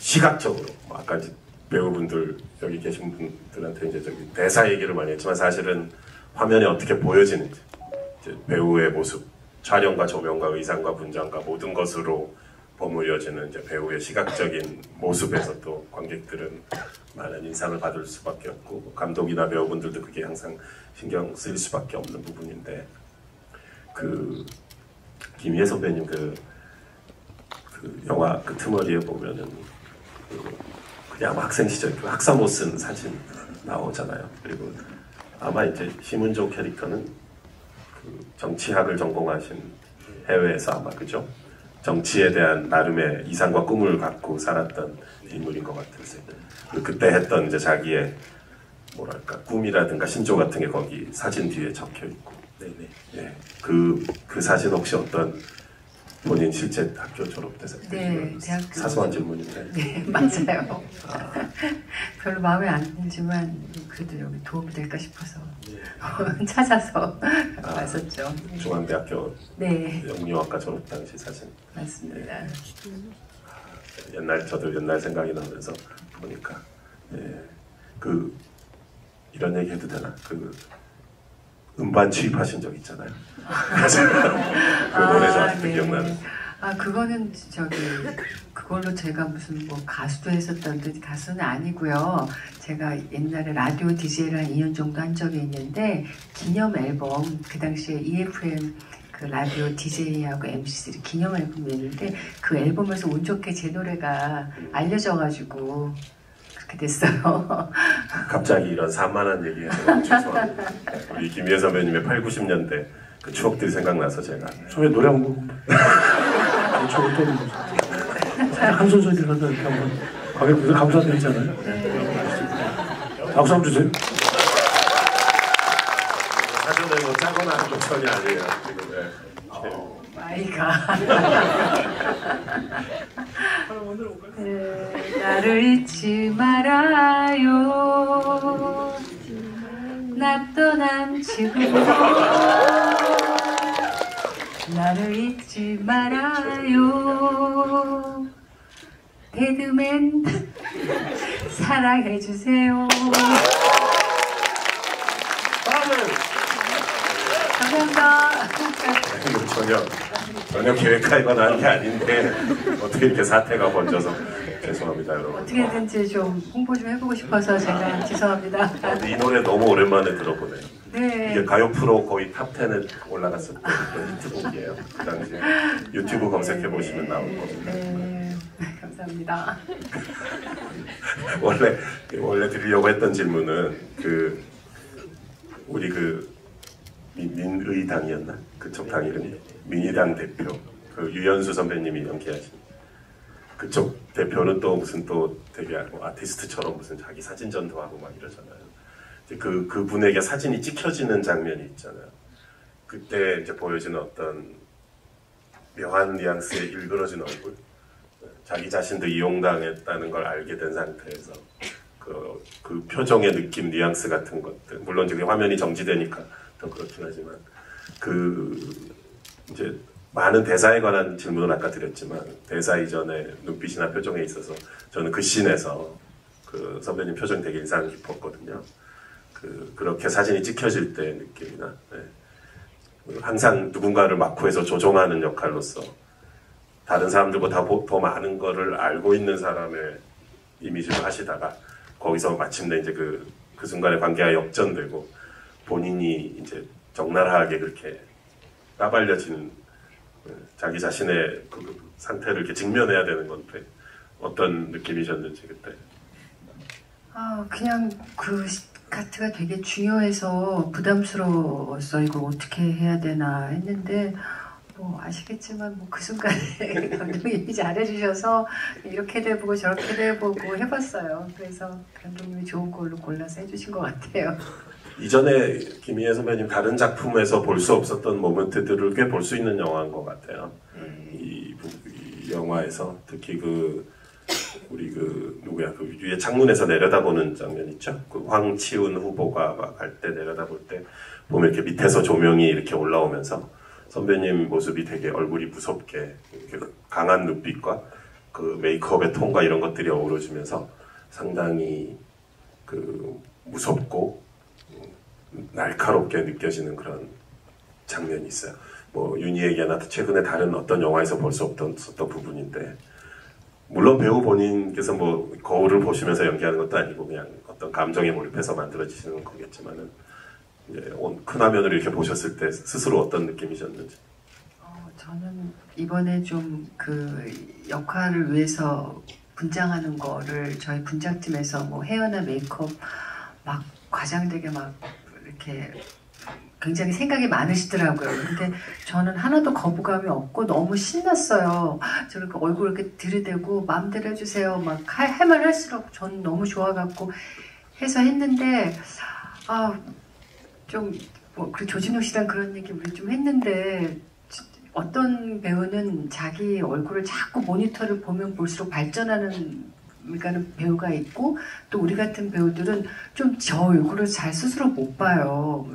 시각적으로 아까 이제 배우분들 여기 계신 분들한테 이제 대사 얘기를 많이 했지만 사실은 화면에 어떻게 보여지는지 이제 배우의 모습, 촬영과 조명과 의상과 분장과 모든 것으로 버무려지는 이제 배우의 시각적인 모습에서 또 관객들은 많은 인상을 받을 수밖에 없고 감독이나 배우분들도 그게 항상 신경 쓰일 수밖에 없는 부분인데 그 김희애 선배님 그 영화 트머리에 보면은 그냥 학생 시절 학사모 쓴 사진 나오잖아요. 그리고 아마 이제 심은조 캐릭터는 그 정치학을 전공하신 해외에서 아마 그죠? 정치에 대한 나름의 이상과 꿈을 갖고 살았던 인물인 것 같으세요. 그때 했던 이제 자기의 뭐랄까 꿈이라든가 신조 같은 게 거기 사진 뒤에 적혀 있고, 네네. 예, 그 사진 혹시 어떤 본인 실제 학교 졸업 때서 네, 대학교 사소한 질문인데. 네, 맞아요. 별로 마음에 안 들지만 그래도 여기 도움이 될까 싶어서 찾아서 왔었죠. 중앙대학교 네, 영유학과 졸업 당시 사진. 맞습니다. 저도 옛날 생각이 나면서 보니까 이런 얘기 해도 되나? 음반 취입하신 적 있잖아요. 그 노래 저 아직도 네. 기억나는. 그거는 그걸로 제가 무슨 가수도 했었던 가수는 아니고요. 제가 옛날에 라디오 DJ를 한 2년 정도 한 적이 있는데 기념 앨범 그 당시에 EFM 그 라디오 DJ하고 MC3 기념 앨범이 있는데 그 앨범에서 운 좋게 제 노래가 알려져가지고 그렇게 됐어요. 갑자기 이런 산만한 얘기해서 너무 죄송합니다. 우리 김희애 선배님의 8, 90년대 그 추억들이 생각나서 제가 처음에 노래 한 곡 저거 또 한 소절이라도 이렇게 한번 관객분들 감사드리잖아요. 박수 한번 주세요. 사전에 짜거나 하는 건 전혀 아니에요. 지금. 마이가 나를 잊지 말아요. 나 떠난 지금도 나를 잊지 말아요. 데드맨 사랑해주세요. 감사합니다. 이거 전혀 계획하거나 한 게 아닌데 어떻게 이렇게 사태가 번져서 죄송합니다 여러분. 어떻게든지 좀 홍보 좀 해보고 싶어서 제가 죄송합니다. 이 노래 너무 오랜만에 들어보네요. 네. 이게 가요 프로 거의 탑 10에 올라갔었던 히트곡이에요. 그 당시에 유튜브 검색해 보시면 나올 겁니다. 네, 감사합니다. 원래 드리려고 했던 질문은 우리 민의당이었나? 그쪽 당 이름이 민의당 대표 유연수 선배님이 연기하신 그쪽 대표는 또 무슨 또 되게 아티스트처럼 무슨 자기 사진전도 하고 막 이러잖아요. 그분에게 사진이 찍혀지는 장면이 있잖아요. 그때 이제 보여지는 어떤 묘한 뉘앙스의 일그러진 얼굴, 자기 자신도 이용당했다는 걸 알게 된 상태에서 그 표정의 느낌, 뉘앙스 같은 것들, 물론 지금 화면이 정지되니까 더 그렇긴 하지만 이제 많은 대사에 관한 질문을 아까 드렸지만 대사 이전에 눈빛이나 표정에 있어서 저는 그 씬에서 그 선배님 표정이 되게 인상 깊었거든요. 그렇게 사진이 찍혀질 때 느낌이나 항상 누군가를 막후해서 조종하는 역할로서 다른 사람들보다 더 많은 거를 알고 있는 사람의 이미지를 하시다가 거기서 마침내 이제 그 순간에 관계가 역전되고 본인이 이제 적나라하게 그렇게 까발려지는 자기 자신의 그 상태를 이렇게 직면해야 되는 건데 어떤 느낌이셨는지 그때? 그냥 그 카트가 되게 중요해서 부담스러웠어. 이걸 어떻게 해야 되나 했는데 뭐 아시겠지만 뭐 그 순간에 감독님이 잘해주셔서 이렇게도 해보고 저렇게도 해보고 해봤어요. 그래서 감독님이 좋은 걸로 골라서 해주신 것 같아요. 이전에 김희애 선배님 다른 작품에서 볼 수 없었던 모먼트들을 꽤 볼 수 있는 영화인 것 같아요. 이 영화에서 특히 우리 누구야 위에 창문에서 내려다보는 장면 있죠. 황치훈 후보가 막 갈 때 내려다볼 때 보면 이렇게 밑에서 조명이 이렇게 올라오면서 선배님 모습이 되게 얼굴이 무섭게 이렇게 강한 눈빛과 그 메이크업의 톤과 이런 것들이 어우러지면서 상당히 무섭고 날카롭게 느껴지는 그런 장면이 있어요. 뭐 윤희에게나 최근에 다른 어떤 영화에서 볼 수 없었던 부분인데 물론 배우 본인께서 뭐 거울을 보시면서 연기하는 것도 아니고 그냥 어떤 감정에 몰입해서 만들어지시는 거겠지만은 이제 큰 화면을 이렇게 보셨을 때 스스로 어떤 느낌이셨는지. 저는 이번에 좀 그 역할을 위해서 분장하는 거를 저희 분장팀에서 뭐 헤어나 메이크업 막 과장되게 막 이렇게 굉장히 생각이 많으시더라고요. 근데 저는 하나도 거부감이 없고 너무 신났어요. 저렇게 얼굴 이렇게 들이대고 마음대로 해주세요. 막 할 말 할수록 전 너무 좋아갖고 해서 했는데 좀 뭐 조진욱 씨랑 그런 얘기 우리 좀 했는데 어떤 배우는 자기 얼굴을 자꾸 모니터를 보면 볼수록 발전하는 배우가 있고 또 우리 같은 배우들은 좀 저 얼굴을 잘 스스로 못 봐요.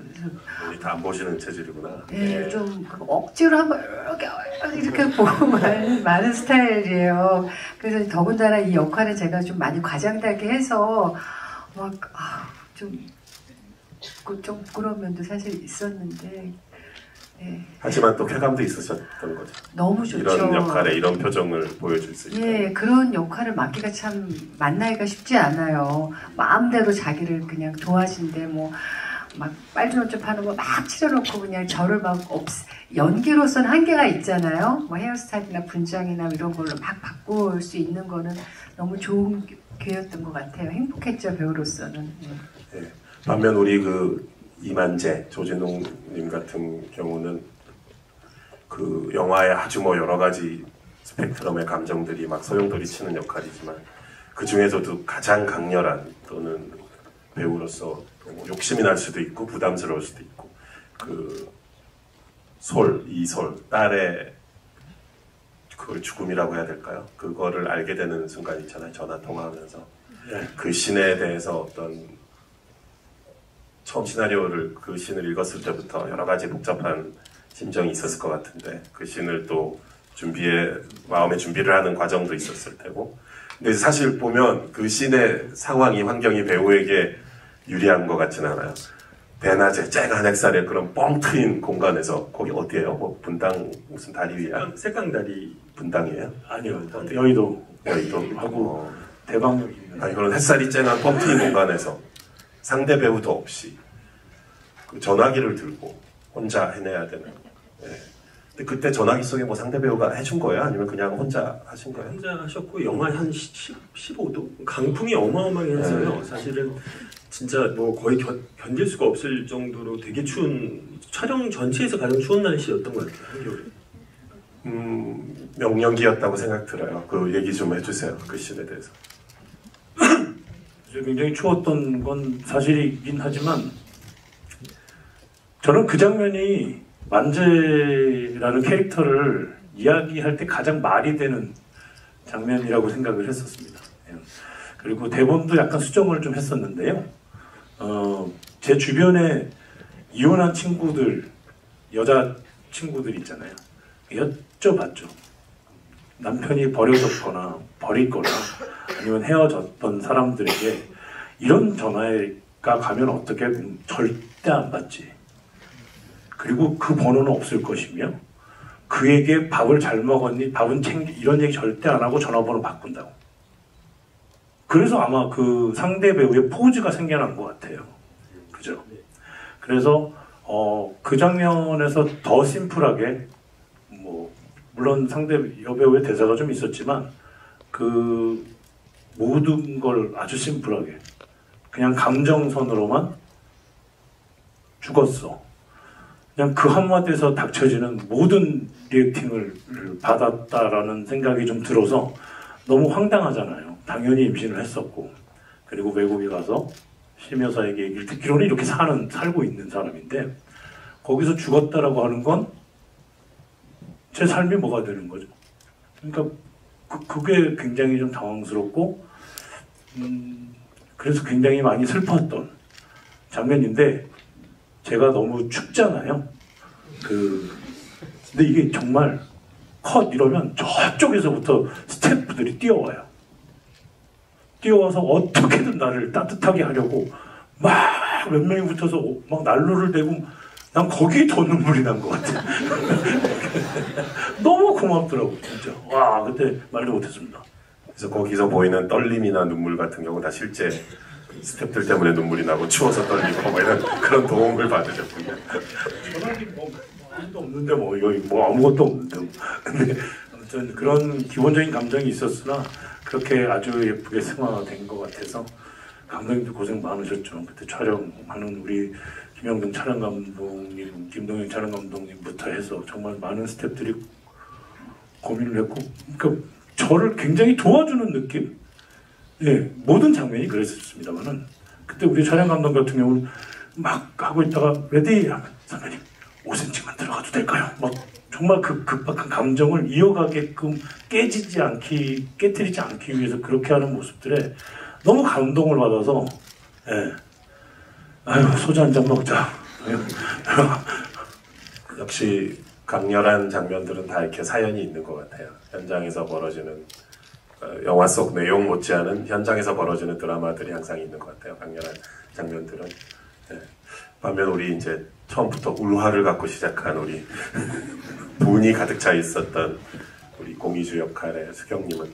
우리 다 안 보시는 체질이구나. 네, 좀 억지로 한번 이렇게 보고 많은 스타일이에요. 그래서 더군다나 이 역할을 제가 좀 많이 과장되게 해서 좀 부끄러운 면도 사실 있었는데 네. 하지만 또 쾌감도 있으셨던 거죠. 너무 좋죠. 이런 역할에 이런 표정을 보여줄 수 있다. 예, 그런 역할을 맡기가 참 만나기가 쉽지 않아요. 마음대로 자기를 그냥 도와준대 막 빨주노초 하는 거 막 칠해놓고 그냥 저를 연기로서는 한계가 있잖아요. 뭐 헤어스타일이나 분장이나 이런 걸로 막 바꿀 수 있는 거는 너무 좋은 기회였던 것 같아요. 행복했죠, 배우로서는. 네. 반면 우리 이만재, 조진웅님 같은 경우는 그 영화에 아주 여러 가지 스펙트럼의 감정들이 막 소용돌이치는 역할이지만 그 중에서도 가장 강렬한 또는 배우로서 욕심이 날 수도 있고 부담스러울 수도 있고 이솔, 딸의 그걸 죽음이라고 해야 될까요? 그거를 알게 되는 순간 있잖아요. 전화 통화하면서 그 신에 대해서 어떤 처음 시나리오를 그 씬을 읽었을 때부터 여러 가지 복잡한 심정이 있었을 것 같은데 그 씬을 또 마음의 준비를 하는 과정도 있었을 테고 근데 사실 보면 그 씬의 상황이 환경이 배우에게 유리한 것 같지는 않아요. 대낮에 쨍한 햇살에 그런 뻥 트인 공간에서 거기 어디예요? 뭐 분당 무슨 다리 위야? 색강다리 분당이에요? 아니요, 여의도 하고 대방역 있는. 아니 그런 햇살이 쨍한 뻥 트인 공간에서 상대 배우도 없이 그 전화기를 들고 혼자 해내야 되는. 예. 근데 그때 전화기 속에 뭐 상대 배우가 해준 거예요? 아니면 그냥 혼자 하신 거예요? 혼자 하셨고 영하 한 15도 강풍이 어마어마하게 했어요. 네. 사실은 진짜 뭐 거의 견딜 수가 없을 정도로 되게 추운 촬영 전체에서 가장 추운 날씨였던 것 같아요. 한겨울에. 명령기였다고 생각 들어요. 그 얘기 좀 해주세요. 그 씬에 대해서. 굉장히 추웠던 건 사실이긴 하지만 저는 그 장면이 만재라는 캐릭터를 이야기할 때 가장 말이 되는 장면이라고 생각을 했었습니다. 그리고 대본도 약간 수정을 좀 했었는데요. 제 주변에 이혼한 친구들, 여자 친구들 있잖아요. 여쭤봤죠. 남편이 버려졌거나 버릴 거나 아니면 헤어졌던 사람들에게 이런 전화가 가면 어떻게 절대 안 받지. 그리고 그 번호는 없을 것이며 그에게 밥을 잘 먹었니? 밥은 이런 얘기 절대 안 하고 전화번호 바꾼다고. 그래서 아마 그 상대 배우의 포즈가 생겨난 것 같아요. 그죠? 그래서 그 장면에서 더 심플하게 물론 상대 여배우의 대사가 좀 있었지만 그 모든 걸 아주 심플하게 그냥 감정선으로만 죽었어. 그냥 그 한마디에서 닥쳐지는 모든 리액팅을 받았다라는 생각이 좀 들어서 너무 황당하잖아요. 당연히 임신을 했었고 그리고 외국에 가서 심여사에게 얘기를 듣기로는 이렇게 살고 있는 사람인데 거기서 죽었다라고 하는 건 제 삶이 뭐가 되는 거죠. 그러니까 그게 굉장히 좀 당황스럽고 그래서 굉장히 많이 슬펐던 장면인데 제가 너무 춥잖아요. 근데 이게 정말 컷 이러면 저쪽에서부터 스태프들이 뛰어와요. 뛰어와서 어떻게든 나를 따뜻하게 하려고 막 몇 명이 붙어서 막 난로를 대고 난 거기에 더 눈물이 난 것 같아. 너무 고맙더라고 진짜. 와 그때 말도 못했습니다. 그래서 거기서 보이는 떨림이나 눈물 같은 경우 다 실제 스태프들 때문에 눈물이 나고 추워서 떨리고 뭐 이런 그런 도움을 받으셨군요. 전화기 아무것도 없는데 여기 아무것도 없는데 근데 아무튼 그런 기본적인 감정이 있었으나 그렇게 아주 예쁘게 승화된 것 같아서 감독님도 고생 많으셨죠. 그때 촬영하는 우리 김영동 촬영 감독님, 김동현 촬영 감독님부터 해서 정말 많은 스태프들이 고민을 했고, 그러니까 저를 굉장히 도와주는 느낌? 예, 모든 장면이 그랬었습니다만은 그때 우리 촬영 감독 같은 경우는 막 하고 있다가 레디 하면 선배님 5cm만 들어가도 될까요? 막 정말 그 급박한 감정을 이어가게끔 깨트리지 않기 위해서 그렇게 하는 모습들에 너무 감동을 받아서 예. 아유 소주 한 잔 먹자. 역시 강렬한 장면들은 다 이렇게 사연이 있는 것 같아요. 현장에서 벌어지는 영화 속 내용 못지않은 현장에서 벌어지는 드라마들이 항상 있는 것 같아요. 강렬한 장면들은. 네. 반면 우리 이제 처음부터 울화를 갖고 시작한 우리 분이 가득 차 있었던 우리 공이주 역할의 수경님은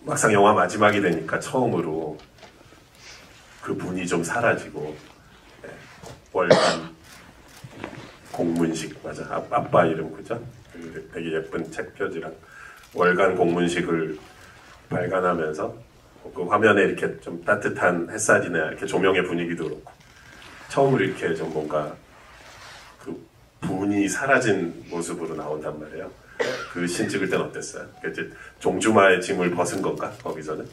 막상 영화 마지막이 되니까 처음으로 그 분이 좀 사라지고 네. 월간 공문식 맞아 아빠 이름 그죠? 되게 예쁜 책 표지랑 월간 공문식을 발간하면서 그 화면에 이렇게 좀 따뜻한 햇살이나 이렇게 조명의 분위기도 그렇고 처음으로 이렇게 좀 뭔가 그 분이 사라진 모습으로 나온단 말이에요. 그 신 찍을 땐 어땠어요? 이제 종주마의 짐을 벗은 건가 거기서는?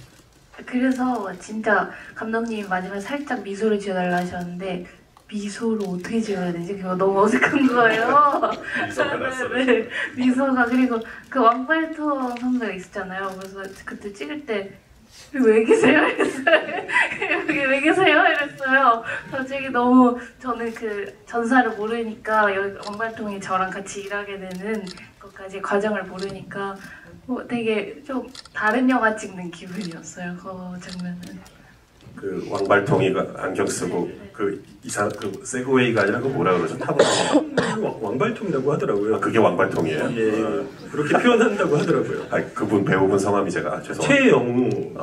그래서 진짜 감독님이 마지막에 살짝 미소를 지어달라 하셨는데 미소를 어떻게 지어야 되지? 그거 너무 어색한 거예요. 미소가 났어요. 네, 미소가 그리고 그 왕팔토 선배가 있었잖아요. 그래서 그때 찍을 때 왜 계세요? 이랬어요. 여기 왜 계세요? 이랬어요. 솔직히 너무 저는 그 전사를 모르니까 여기 왕발통이 저랑 같이 일하게 되는 것까지 과정을 모르니까 되게 좀 다른 영화 찍는 기분이었어요. 그 장면은. 그 왕발통이가 안경 쓰고 그 세그웨이가 아니라 그 뭐라 그러죠? 타고 왕발통이라고 하더라고요. 아, 그게 왕발통이에요? 예, 그렇게 표현한다고 하더라고요. 아, 그분 배우분 성함이 제가 죄송합니다. 최영우.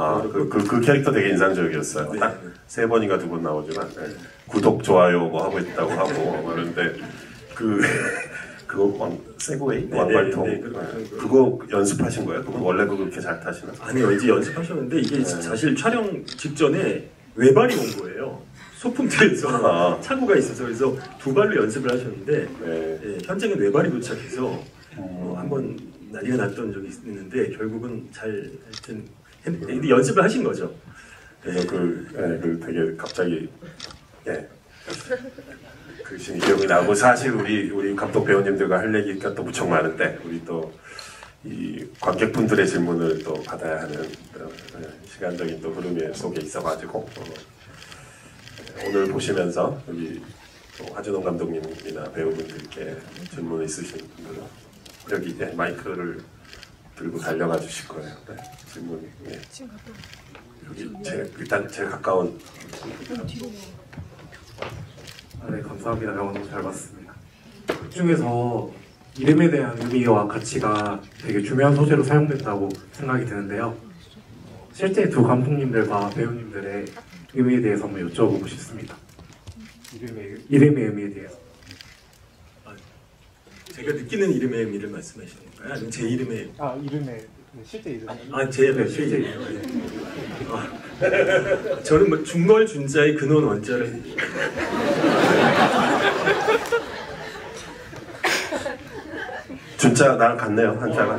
그 캐릭터 되게 인상적이었어요. 네. 딱 3번인가 2번 나오지만 구독 좋아요 뭐 하고 있다고 하고 그런데 그거 세그웨이 왕발통 네, 그거 연습하신 거예요? 그분 원래 그렇게 잘 타시나? 아니요, 이제 연습하셨는데 이게 사실 촬영 직전에 외발이 온 거예요. 소품들에서 착오가 있어서 그래서 2발로 연습을 하셨는데 예, 현장에 외발이 도착해서 한번 난리가 났던 적이 있는데 결국은 잘 하여튼 근데 연습을 하신 거죠. 그래서 그 되게 갑자기 그 기억이 나고 사실 우리 감독 배우님들과 할 얘기가 또 무척 많은데 우리 또 이 관객분들의 질문을 또 받아야 하는 시간적인 또 흐름 속에 있어가지고 오늘 보시면서 여기 또 하진홍 감독님이나 배우분들께 질문 있으신 분들은 여기 마이크를 들고 달려가 주실 거예요. 네, 질문. 예. 여기 일단 제일 가까운. 네, 감사합니다. 영화 너무 잘 봤습니다. 그 중에서 이름에 대한 의미와 가치가 되게 중요한 소재로 사용된다고 생각이 드는데요. 실제 두 감독님들과 배우님들의 의미에 대해서 한번 여쭤보고 싶습니다. 이름의 의미에 대해서. 제가 느끼는 이름의 의미를 말씀하시는 건가요? 아니면 제 이름의 이름의 실제 이름. 제 실제 이름. 저는 뭐 중걸준자의 근원 원자를 진짜 나랑 같네요 한자가.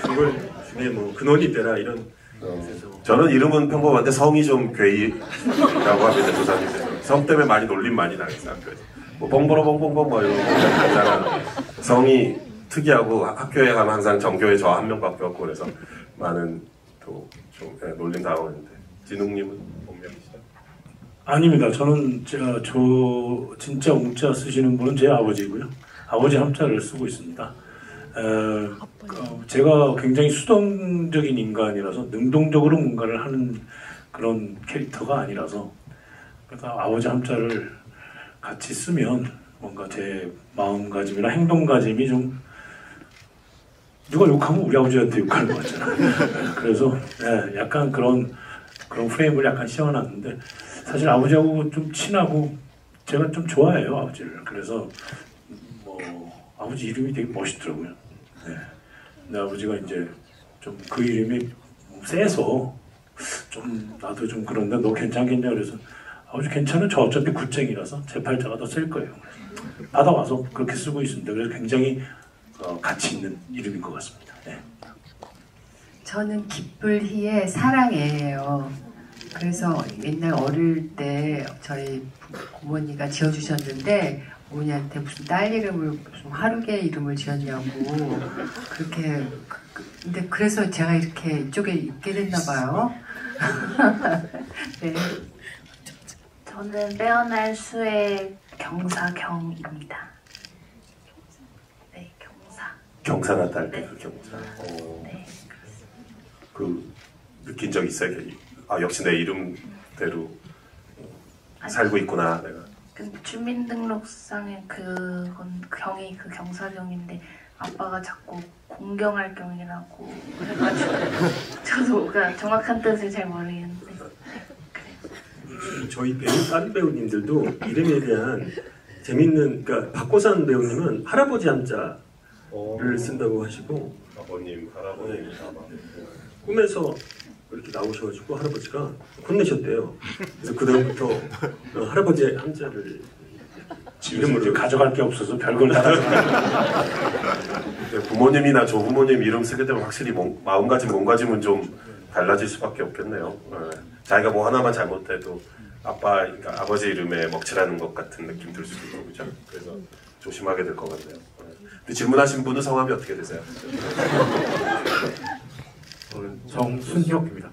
중걸준의 뭐 근원이 되라 이런 뜻에서. 저는 이름은 평범한데 성이 좀 괴이라고 합니다. 조사님들. 성 때문에 많이 놀림 많이 당했어요. 뭐 뻥보러 뻥뻥뻥 뭐 이런 간단한 성이 특이하고 학교에 가면 항상 정교회 저 한 명밖에 없고 그래서 많은 또 좀 놀림 당하는데 진웅님은 본명이시죠? 아닙니다. 저는 진짜 웅자 쓰시는 분은 제 아버지고요. 아버지 함자를 쓰고 있습니다. 제가 굉장히 수동적인 인간이라서 능동적으로 뭔가를 하는 그런 캐릭터가 아니라서 그래서 아버지 함자를 같이 쓰면 뭔가 제 마음가짐이나 행동가짐이 좀 누가 욕하면 우리 아버지한테 욕하는 것 같잖아요. 그래서 약간 그런 프레임을 약간 씌워놨는데 사실 아버지하고 좀 친하고 제가 좀 좋아해요 아버지를. 그래서 뭐 아버지 이름이 되게 멋있더라고요. 근데 아버지가 이제 좀 그 이름이 세서 좀 나도 좀 그런데 너 괜찮겠냐 그래서 아버지 괜찮아? 저 어차피 굿쟁이라서 제 팔자가 더 셀 거예요. 받아와서 그렇게 쓰고 있습니다. 그래서 굉장히 가치 있는 이름인 것 같습니다. 네. 저는 기쁠희의 사랑이에요. 그래서 옛날 어릴 때 저희 부모님가 지어주셨는데 어머니한테 무슨 딸 이름을 무슨 하루개 이름을 지었냐고 그렇게 근데 그래서 제가 이렇게 이쪽에 있게 됐나 봐요. 네. 저는 빼어날 수의 경사경입니다. 네, 경사가 딸 때 그 경사. 네. 그 느낀 적 있어요? 역시 내 이름대로 살고 있구나 내가. 그 주민등록상에 그건 경이 그 경사경인데 아빠가 자꾸 공경할 경이라고 그래가지고 저도 그러니까 정확한 뜻을 잘 모르겠는데 저희 다른 배우님들도 이름에 대한 재밌는 그러니까 박고산 배우님은 할아버지 함자를 쓴다고 하시고 아버님, 할아버님, 꿈에서 이렇게 나오셔가지고 할아버지가 혼내셨대요. 그래서 그다음부터 할아버지 함자를 이름으로 가져갈 게 없어서 별걸 다 부모님이나 조부모님 이름 쓰게 되면 확실히 마음가짐, 몸가짐은 좀 달라질 수밖에 없겠네요. 자기가 뭐 하나만 잘못해도 그러니까 아버지 이름에 먹칠하는 것 같은 느낌 들 수도 있고 그죠? 그래서 조심하게 될 것 같네요. 근데 질문하신 분은 성함이 어떻게 되세요? 저는 정순혁입니다.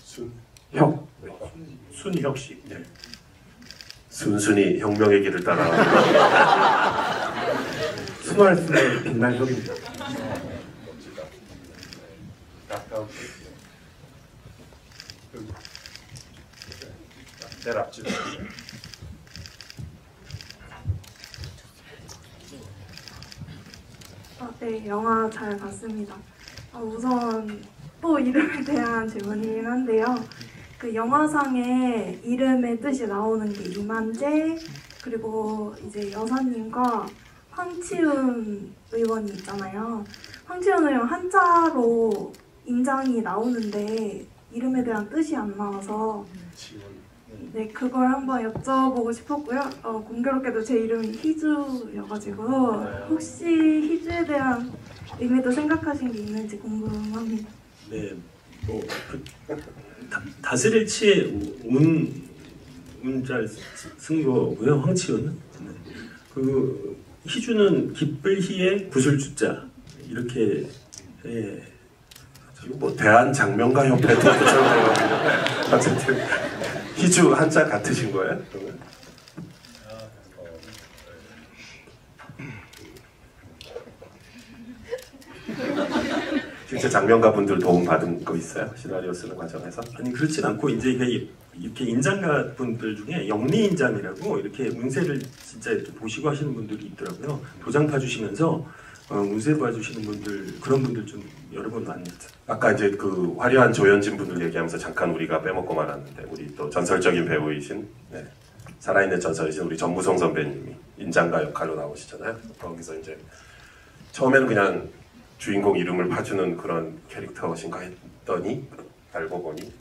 순 혁. 순혁 씨. 네. 순순히 혁명의 길을 따라 순할 순의 빛난 혁입니다. 내일 앞집. 네, 영화 잘 봤습니다. 우선 또 이름에 대한 질문이긴 한데요. 그 영화상에 이름의 뜻이 나오는 게 이만재, 그리고 이제 여사님과 황치훈 의원이 있잖아요. 황치훈 의원 한자로 인장이 나오는데 이름에 대한 뜻이 안 나와서 네, 그걸 한번 여쭤보고 싶었고요. 공교롭게도 제 이름이 희주여가지고 혹시 희주에 대한 의미도 생각하신 게 있는지 궁금합니다. 네, 뭐 다스릴 치의 운자를 쓴 거고요. 황치훈은 네. 그 희주는 기쁠 희에 붓을 주자 이렇게 예. 뭐 대한장명가 협회 토크처럼 되거든요. 어쨌든 희주 한자 같으신 거예요? 그러면? 진짜 장명가 분들 도움 받은 거 있어요? 시나리오 쓰는 과정에서? 아니 그렇진 않고 이제 이렇게 인장가 분들 중에 영리 인장이라고 이렇게 운세를 진짜 이렇게 보시고 하시는 분들이 있더라고요. 도장 파주시면서 운세 봐주시는 분들 그런 분들 좀 여러 번 만났죠. 아까 이제 그 화려한 조연진 분들 얘기하면서 잠깐 우리가 빼먹고 말았는데 우리 또 전설적인 배우이신 네, 살아있는 전설이신 우리 전무성 선배님이 인장가 역할로 나오시잖아요. 거기서 이제 처음에는 그냥 주인공 이름을 파주는 그런 캐릭터신가 했더니 알고 보니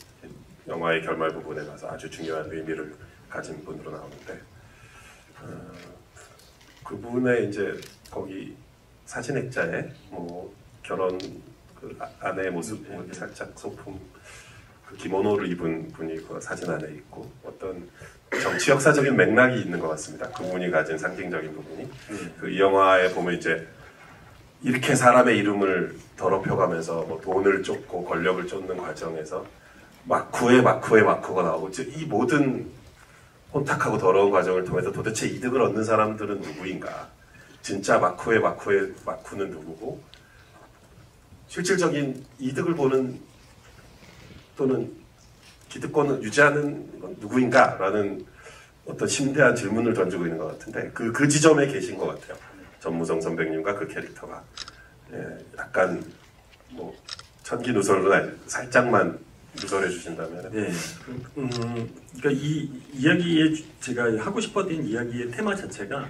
영화의 결말 부분에 가서 아주 중요한 의미를 가진 분으로 나오는데 그분의 이제 거기 사진 액자에 뭐 결혼 그 아내의 모습 이렇게 살짝 소품 그 기모노를 입은 분이 그 사진 안에 있고 어떤 정치 역사적인 맥락이 있는 것 같습니다. 그분이 가진 상징적인 부분이 그 이 영화에 보면 이제 이렇게 사람의 이름을 더럽혀가면서 뭐 돈을 쫓고 권력을 쫓는 과정에서 마쿠가 나오고 이 모든 혼탁하고 더러운 과정을 통해서 도대체 이득을 얻는 사람들은 누구인가? 진짜 마쿠는 누구고 실질적인 이득을 보는 또는 기득권을 유지하는 건 누구인가라는 어떤 심대한 질문을 던지고 있는 것 같은데 그 지점에 계신 것 같아요. 전무성 선배님과 그 캐릭터가 약간 뭐 천기누설로 살짝만 누설해 주신다면 네, 그러니까 이 이야기에 제가 하고 싶었던 이야기의 테마 자체가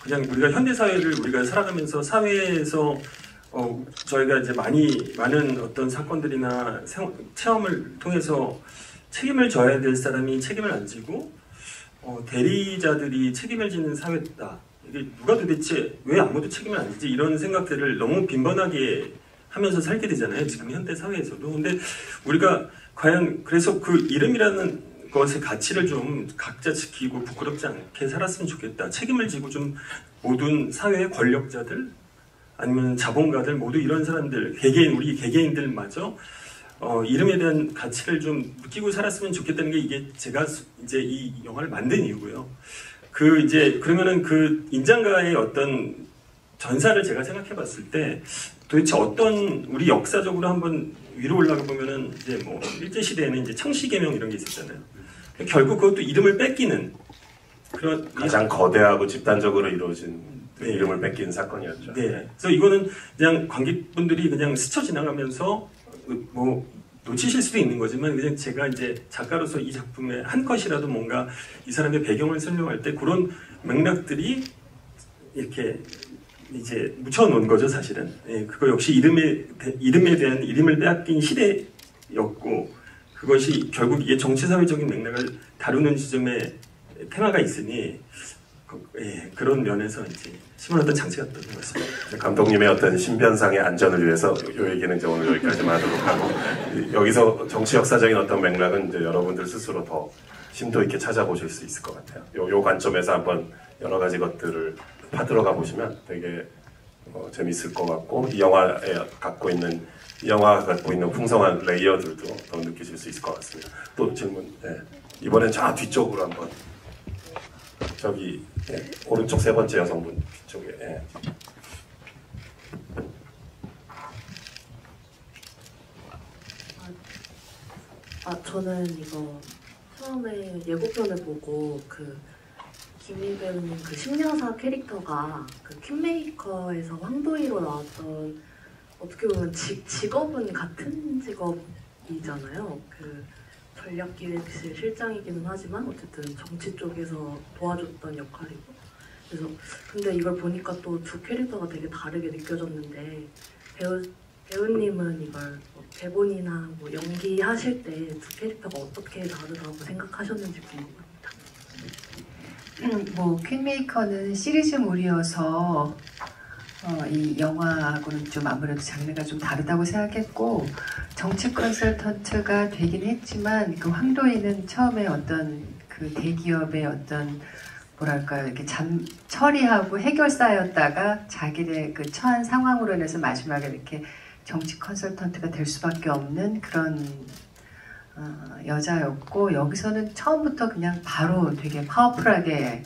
그냥 우리가 현대 사회를 우리가 살아가면서 사회에서 저희가 이제 많은 어떤 사건들이나 체험을 통해서 책임을 져야 될 사람이 책임을 안 지고 대리자들이 책임을 지는 사회다. 이게 누가 도대체 왜 아무도 책임을 안 지지 이런 생각들을 너무 빈번하게 하면서 살게 되잖아요. 지금 현대 사회에서도. 근데 우리가 과연 그래서 그 이름이라는 것의 가치를 좀 각자 지키고 부끄럽지 않게 살았으면 좋겠다. 책임을 지고 좀 모든 사회의 권력자들 아니면 자본가들 모두 이런 사람들 우리 개개인들마저 이름에 대한 가치를 좀 느끼고 살았으면 좋겠다는 게 이게 제가 이제 이 영화를 만든 이유고요. 그러면은 그 인장가의 어떤 전사를 제가 생각해 봤을 때 도대체 어떤 우리 역사적으로 한번 위로 올라가 보면은 이제 뭐 일제시대에는 이제 청시개명 이런 게 있었잖아요. 결국 그것도 이름을 뺏기는 그런 가장 거대하고 집단적으로 이루어진 네. 이름을 뺏긴 사건이었죠. 네. 그래서 이거는 그냥 관객분들이 그냥 스쳐 지나가면서 뭐 놓치실 수도 있는 거지만 그냥 제가 이제 작가로서 이 작품의 한 컷이라도 뭔가 이 사람의 배경을 설명할 때 그런 맥락들이 이렇게 이제 묻혀놓은 거죠 사실은. 예, 그거 역시 이름에 대한 이름을 빼앗긴 시대였고 그것이 결국 이게 정치사회적인 맥락을 다루는 지점에 테마가 있으니 그런 면에서 이제 심어놨던 장치가 또 된 것 같습니다. 감독님의 어떤 신변상의 안전을 위해서 이 얘기는 이제 오늘 여기까지만 하도록 하고 여기서 정치 역사적인 어떤 맥락은 이제 여러분들 스스로 더 심도 있게 찾아보실 수 있을 것 같아요. 요 관점에서 한번 여러 가지 것들을 파들어가 보시면 되게 재밌을 것 같고 이 영화에 갖고 있는 이 영화가 갖고 있는 풍성한 레이어들도 더 느끼실 수 있을 것 같습니다. 또 질문, 예. 이번엔 저 뒤쪽으로 한번 저기 예. 오른쪽 세 번째 여성분 뒤쪽에 예. 저는 이거 처음에 예고편을 보고 김희 배우님 심려사 캐릭터가 퀸메이커에서 황도희로 나왔던 어떻게 보면 직업은 같은 직업이잖아요. 전략기획실 실장이기는 하지만 어쨌든 정치 쪽에서 도와줬던 역할이고 그래서 근데 이걸 보니까 또 두 캐릭터가 되게 다르게 느껴졌는데 배우님은 이걸 대본이나 연기하실 때 두 캐릭터가 어떻게 다르다고 생각하셨는지 궁금합니다. 퀸메이커는 시리즈물이어서 이 영화하고는 좀 아무래도 장르가 좀 다르다고 생각했고 정치 컨설턴트가 되긴 했지만 황도희는 처음에 어떤 대기업의 어떤 뭐랄까요 이렇게 처리하고 해결사였다가 자기의 처한 상황으로 인해서 마지막에 이렇게 정치 컨설턴트가 될 수밖에 없는 그런 여자였고 여기서는 처음부터 그냥 바로 되게 파워풀하게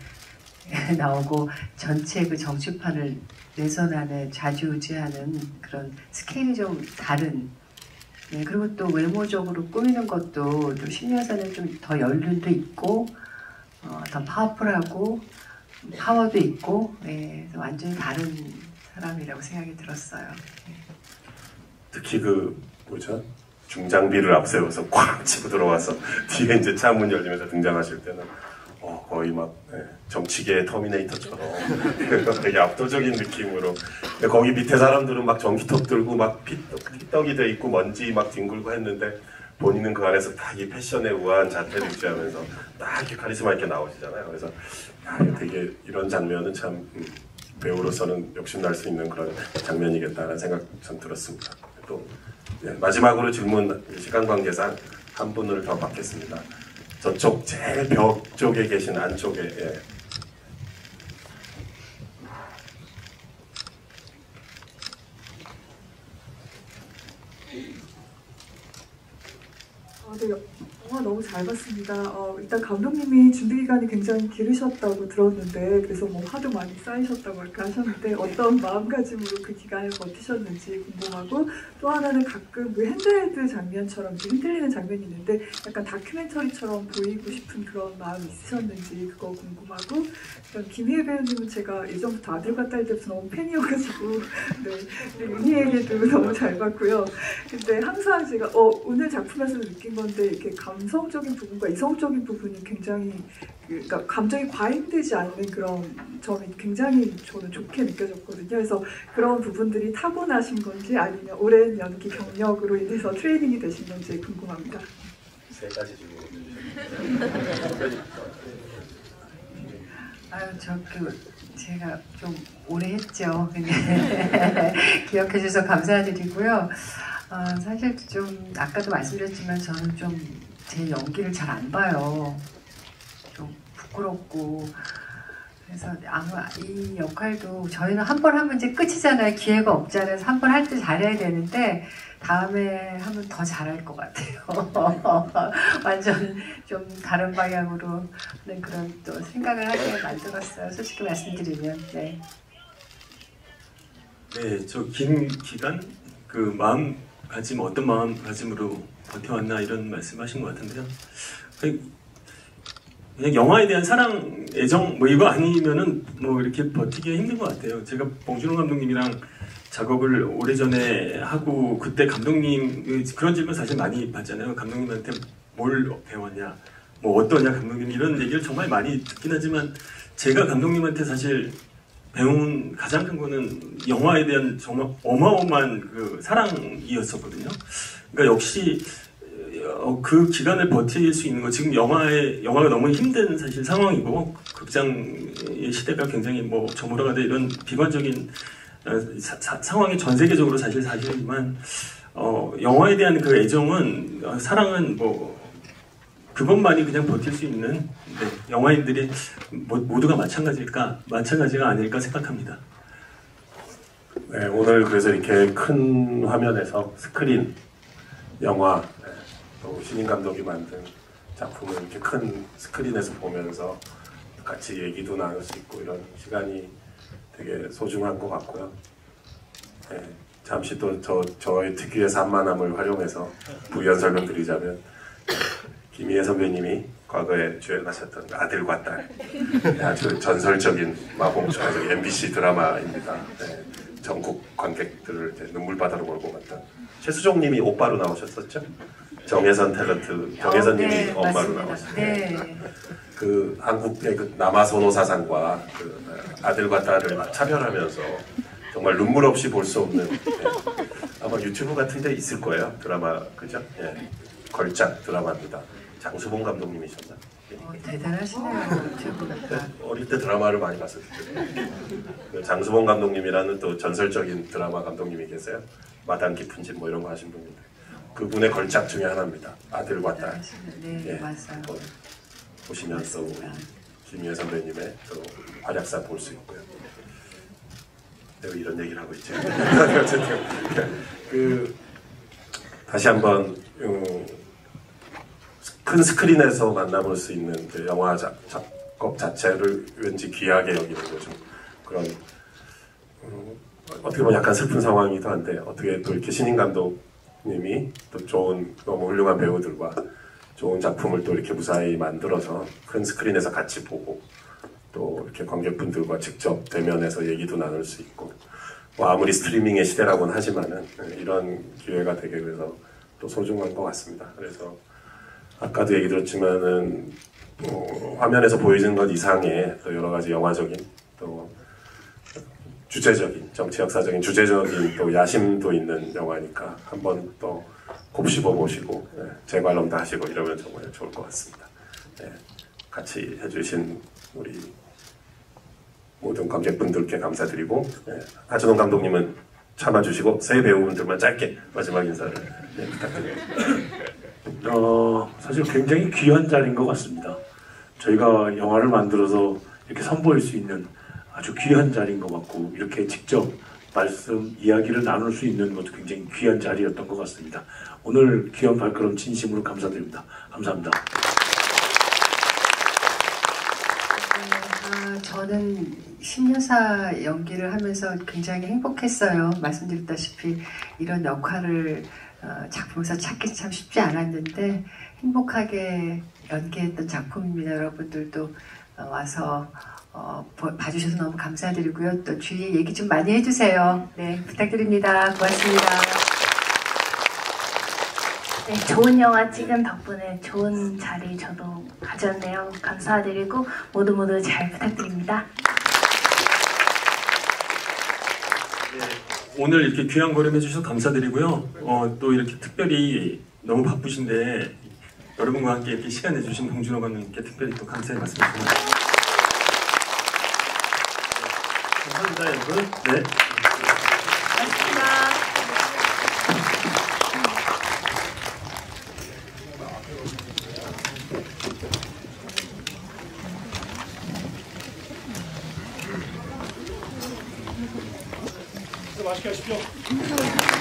나오고 전체 정치판을 내선하는 좌지우지하는 그런 스케일이 좀 다른 그리고 또 외모적으로 꾸미는 것도 또 신여사는 좀 더 연륜도 있고 더 파워풀하고 파워도 있고 완전히 다른 사람이라고 생각이 들었어요. 특히 중장비를 앞세워서 꽉 치고 들어와서 뒤에 이제 차 문 열리면서 등장하실 때는 거의 막 정치계의 터미네이터처럼 되게 압도적인 느낌으로 근데 거기 밑에 사람들은 막 전기톱 들고 막 피떡이 돼 있고 먼지 막 뒹굴고 했는데 본인은 그 안에서 딱 이 패션에 우아한 자태를 유지하면서 딱 이렇게 카리스마 있게 나오시잖아요. 그래서 되게 이런 장면은 참 배우로서는 욕심날 수 있는 그런 장면이겠다는 생각 전 들었습니다. 또 마지막으로 질문 시간 관계상 한 분을 더 받겠습니다. 저쪽 제일 벽 쪽에 계신 안쪽에 예. 네, 영화 너무 잘 봤습니다. 일단 감독님이 준비 기간이 굉장히 길으셨다고 들었는데 그래서 화도 많이 쌓이셨다고 이렇게 하셨는데 어떤 마음가짐으로 그 기간을 버티셨는지 궁금하고 또 하나는 가끔 핸드헬드 장면처럼 흔들리는 장면이 있는데 약간 다큐멘터리처럼 보이고 싶은 그런 마음이 있으셨는지 그거 궁금하고 김희애 배우님은 제가 예전부터 아들과 딸 때부터 너무 팬이어가지고 윤희에게도 너무 잘 봤고요. 근데 항상 제가 오늘 작품에서 느낀 건데 이렇게 감성적인 부분과 이성적인 부분이 굉장히 그러니까 감정이 과잉되지 않는 그런 점이 굉장히 저는 좋게 느껴졌거든요. 그래서 그런 부분들이 타고나신 건지 아니면 오랜 연기 경력으로 인해서 트레이닝이 되신 건지 궁금합니다. 세 가지 질문. 제가 좀 오래 했죠. 기억해 주셔서 감사드리고요. 사실 좀 아까도 말씀드렸지만 저는 좀 제 연기를 잘 안 봐요. 좀 부끄럽고 그래서 아마 이 역할도 저희는 한 번 하면 이제 끝이잖아요. 기회가 없잖아요. 그래서 한 번 할 때 잘해야 되는데 다음에 하면 더 잘할 것 같아요. 완전 좀 다른 방향으로 하는 그런 또 생각을 하게 만들었어요. 솔직히 말씀드리면 네, 저 긴 기간 마음가짐 어떤 마음가짐으로 버텨왔나 이런 말씀하신 것 같은데요. 그냥 영화에 대한 사랑, 애정 이거 아니면은 이렇게 버티기 힘든 것 같아요. 제가 봉준호 감독님이랑 작업을 오래전에 하고 그때 감독님 그런 질문 사실 많이 받잖아요. 감독님한테 뭘 배웠냐, 어떠냐 감독님 이런 얘기를 정말 많이 듣긴 하지만 제가 감독님한테 사실 배운 가장 큰 거는 영화에 대한 정말 어마어마한 사랑이었었거든요. 그러니까 역시 그 기간을 버틸 수 있는 거 지금 영화가 너무 힘든 사실 상황이고 극장의 시대가 굉장히 저물어가는 이런 비관적인 상황이 전 세계적으로 사실이지만 영화에 대한 그 애정은 사랑은 그것만이 그냥 버틸 수 있는 영화인들이 모두가 마찬가지가 아닐까 생각합니다. 네, 오늘 그래서 이렇게 큰 화면에서 스크린 영화, 또 신인 감독이 만든 작품을 이렇게 큰 스크린에서 보면서 같이 얘기도 나눌 수 있고 이런 시간이 되게 소중한 것 같고요. 네, 잠시 또 저의 특유의 산만함을 활용해서 부연 설명드리자면 김희애 선배님이 과거에 주연하셨던 아들과 딸, 아주 전설적인 마봉초적 MBC 드라마입니다. 네, 전국 관객들을 이제 눈물바다로 몰고 갔던 최수종님이 오빠로 나오셨었죠? 정혜선 탤런트, 정혜선님이 네, 엄마로 맞습니다. 나오셨어요. 네. 그 한국의 그 남아선호 사상과 그 아들과 딸을 막 차별하면서 정말 눈물 없이 볼 수 없는, 네. 아마 유튜브 같은 데 있을 거예요. 드라마, 그죠? 예. 걸작 드라마입니다. 장수봉 감독님이셨나? 대단하시네요. 최고가. 어릴 때 드라마를 많이 봤었기 때문에. 그 장수봉 감독님이라는 또 전설적인 드라마 감독님이 계세요. 마당 깊은 집 뭐 이런 거 하신 분인데 그분의 걸작 중에 하나입니다. 아들과 딸. 네, 예. 맞아요. 보시면 또 김희애 선배님의 또 활약사 볼 수 있고요. 내가 이런 얘기를 하고 있죠. 어쨌든 그 다시 한번 큰 스크린에서 만나볼 수 있는 그 영화 작업 자체를 왠지 귀하게 여기는 거죠. 그런 어떻게 보면 약간 슬픈 상황이기도 한데 어떻게 또 이렇게 신인 감독님이 또 좋은 너무 훌륭한 배우들과 좋은 작품을 또 이렇게 무사히 만들어서 큰 스크린에서 같이 보고 또 이렇게 관객분들과 직접 대면해서 얘기도 나눌 수 있고 뭐 아무리 스트리밍의 시대라고는 하지만은 이런 기회가 되게 그래서 또 소중한 것 같습니다. 그래서 아까도 얘기 들었지만은 화면에서 보여지는 것 이상의 또 여러 가지 영화적인 또 주제적인 정치 역사적인 주제적인 또 야심도 있는 영화니까 한번 또 곱씹어 보시고 재관람도 하시고 이러면 정말 좋을 것 같습니다. 같이 해주신 우리 모든 관객분들께 감사드리고 하준홍 감독님은 참아주시고 새 배우분들만 짧게 마지막 인사를 부탁드립니다. 사실 굉장히 귀한 자리인 것 같습니다. 저희가 영화를 만들어서 이렇게 선보일 수 있는 아주 귀한 자리인 것 같고 이렇게 직접 말씀, 이야기를 나눌 수 있는 것도 굉장히 귀한 자리였던 것 같습니다. 오늘 귀한 발걸음 진심으로 감사드립니다. 감사합니다. 저는 신여사 연기를 하면서 굉장히 행복했어요. 말씀드렸다시피 이런 역할을 작품에서 찾기 참 쉽지 않았는데 행복하게 연기했던 작품입니다. 여러분들도 와서 봐주셔서 너무 감사드리고요. 또 주위에 얘기 좀 많이 해주세요. 네, 부탁드립니다. 고맙습니다. 네, 좋은 영화 찍은 덕분에 좋은 자리 저도 가졌네요. 감사드리고 모두 잘 부탁드립니다. 오늘 이렇게 귀한 걸음 해주셔서 감사드리고요. 또 이렇게 특별히 너무 바쁘신데 여러분과 함께 이렇게 시간 내주신 봉준호 감독님께 특별히 또 감사의 말씀드립니다. 감사합니다, 여러분. 네. 고맙습니다. 맛있게 하십시오.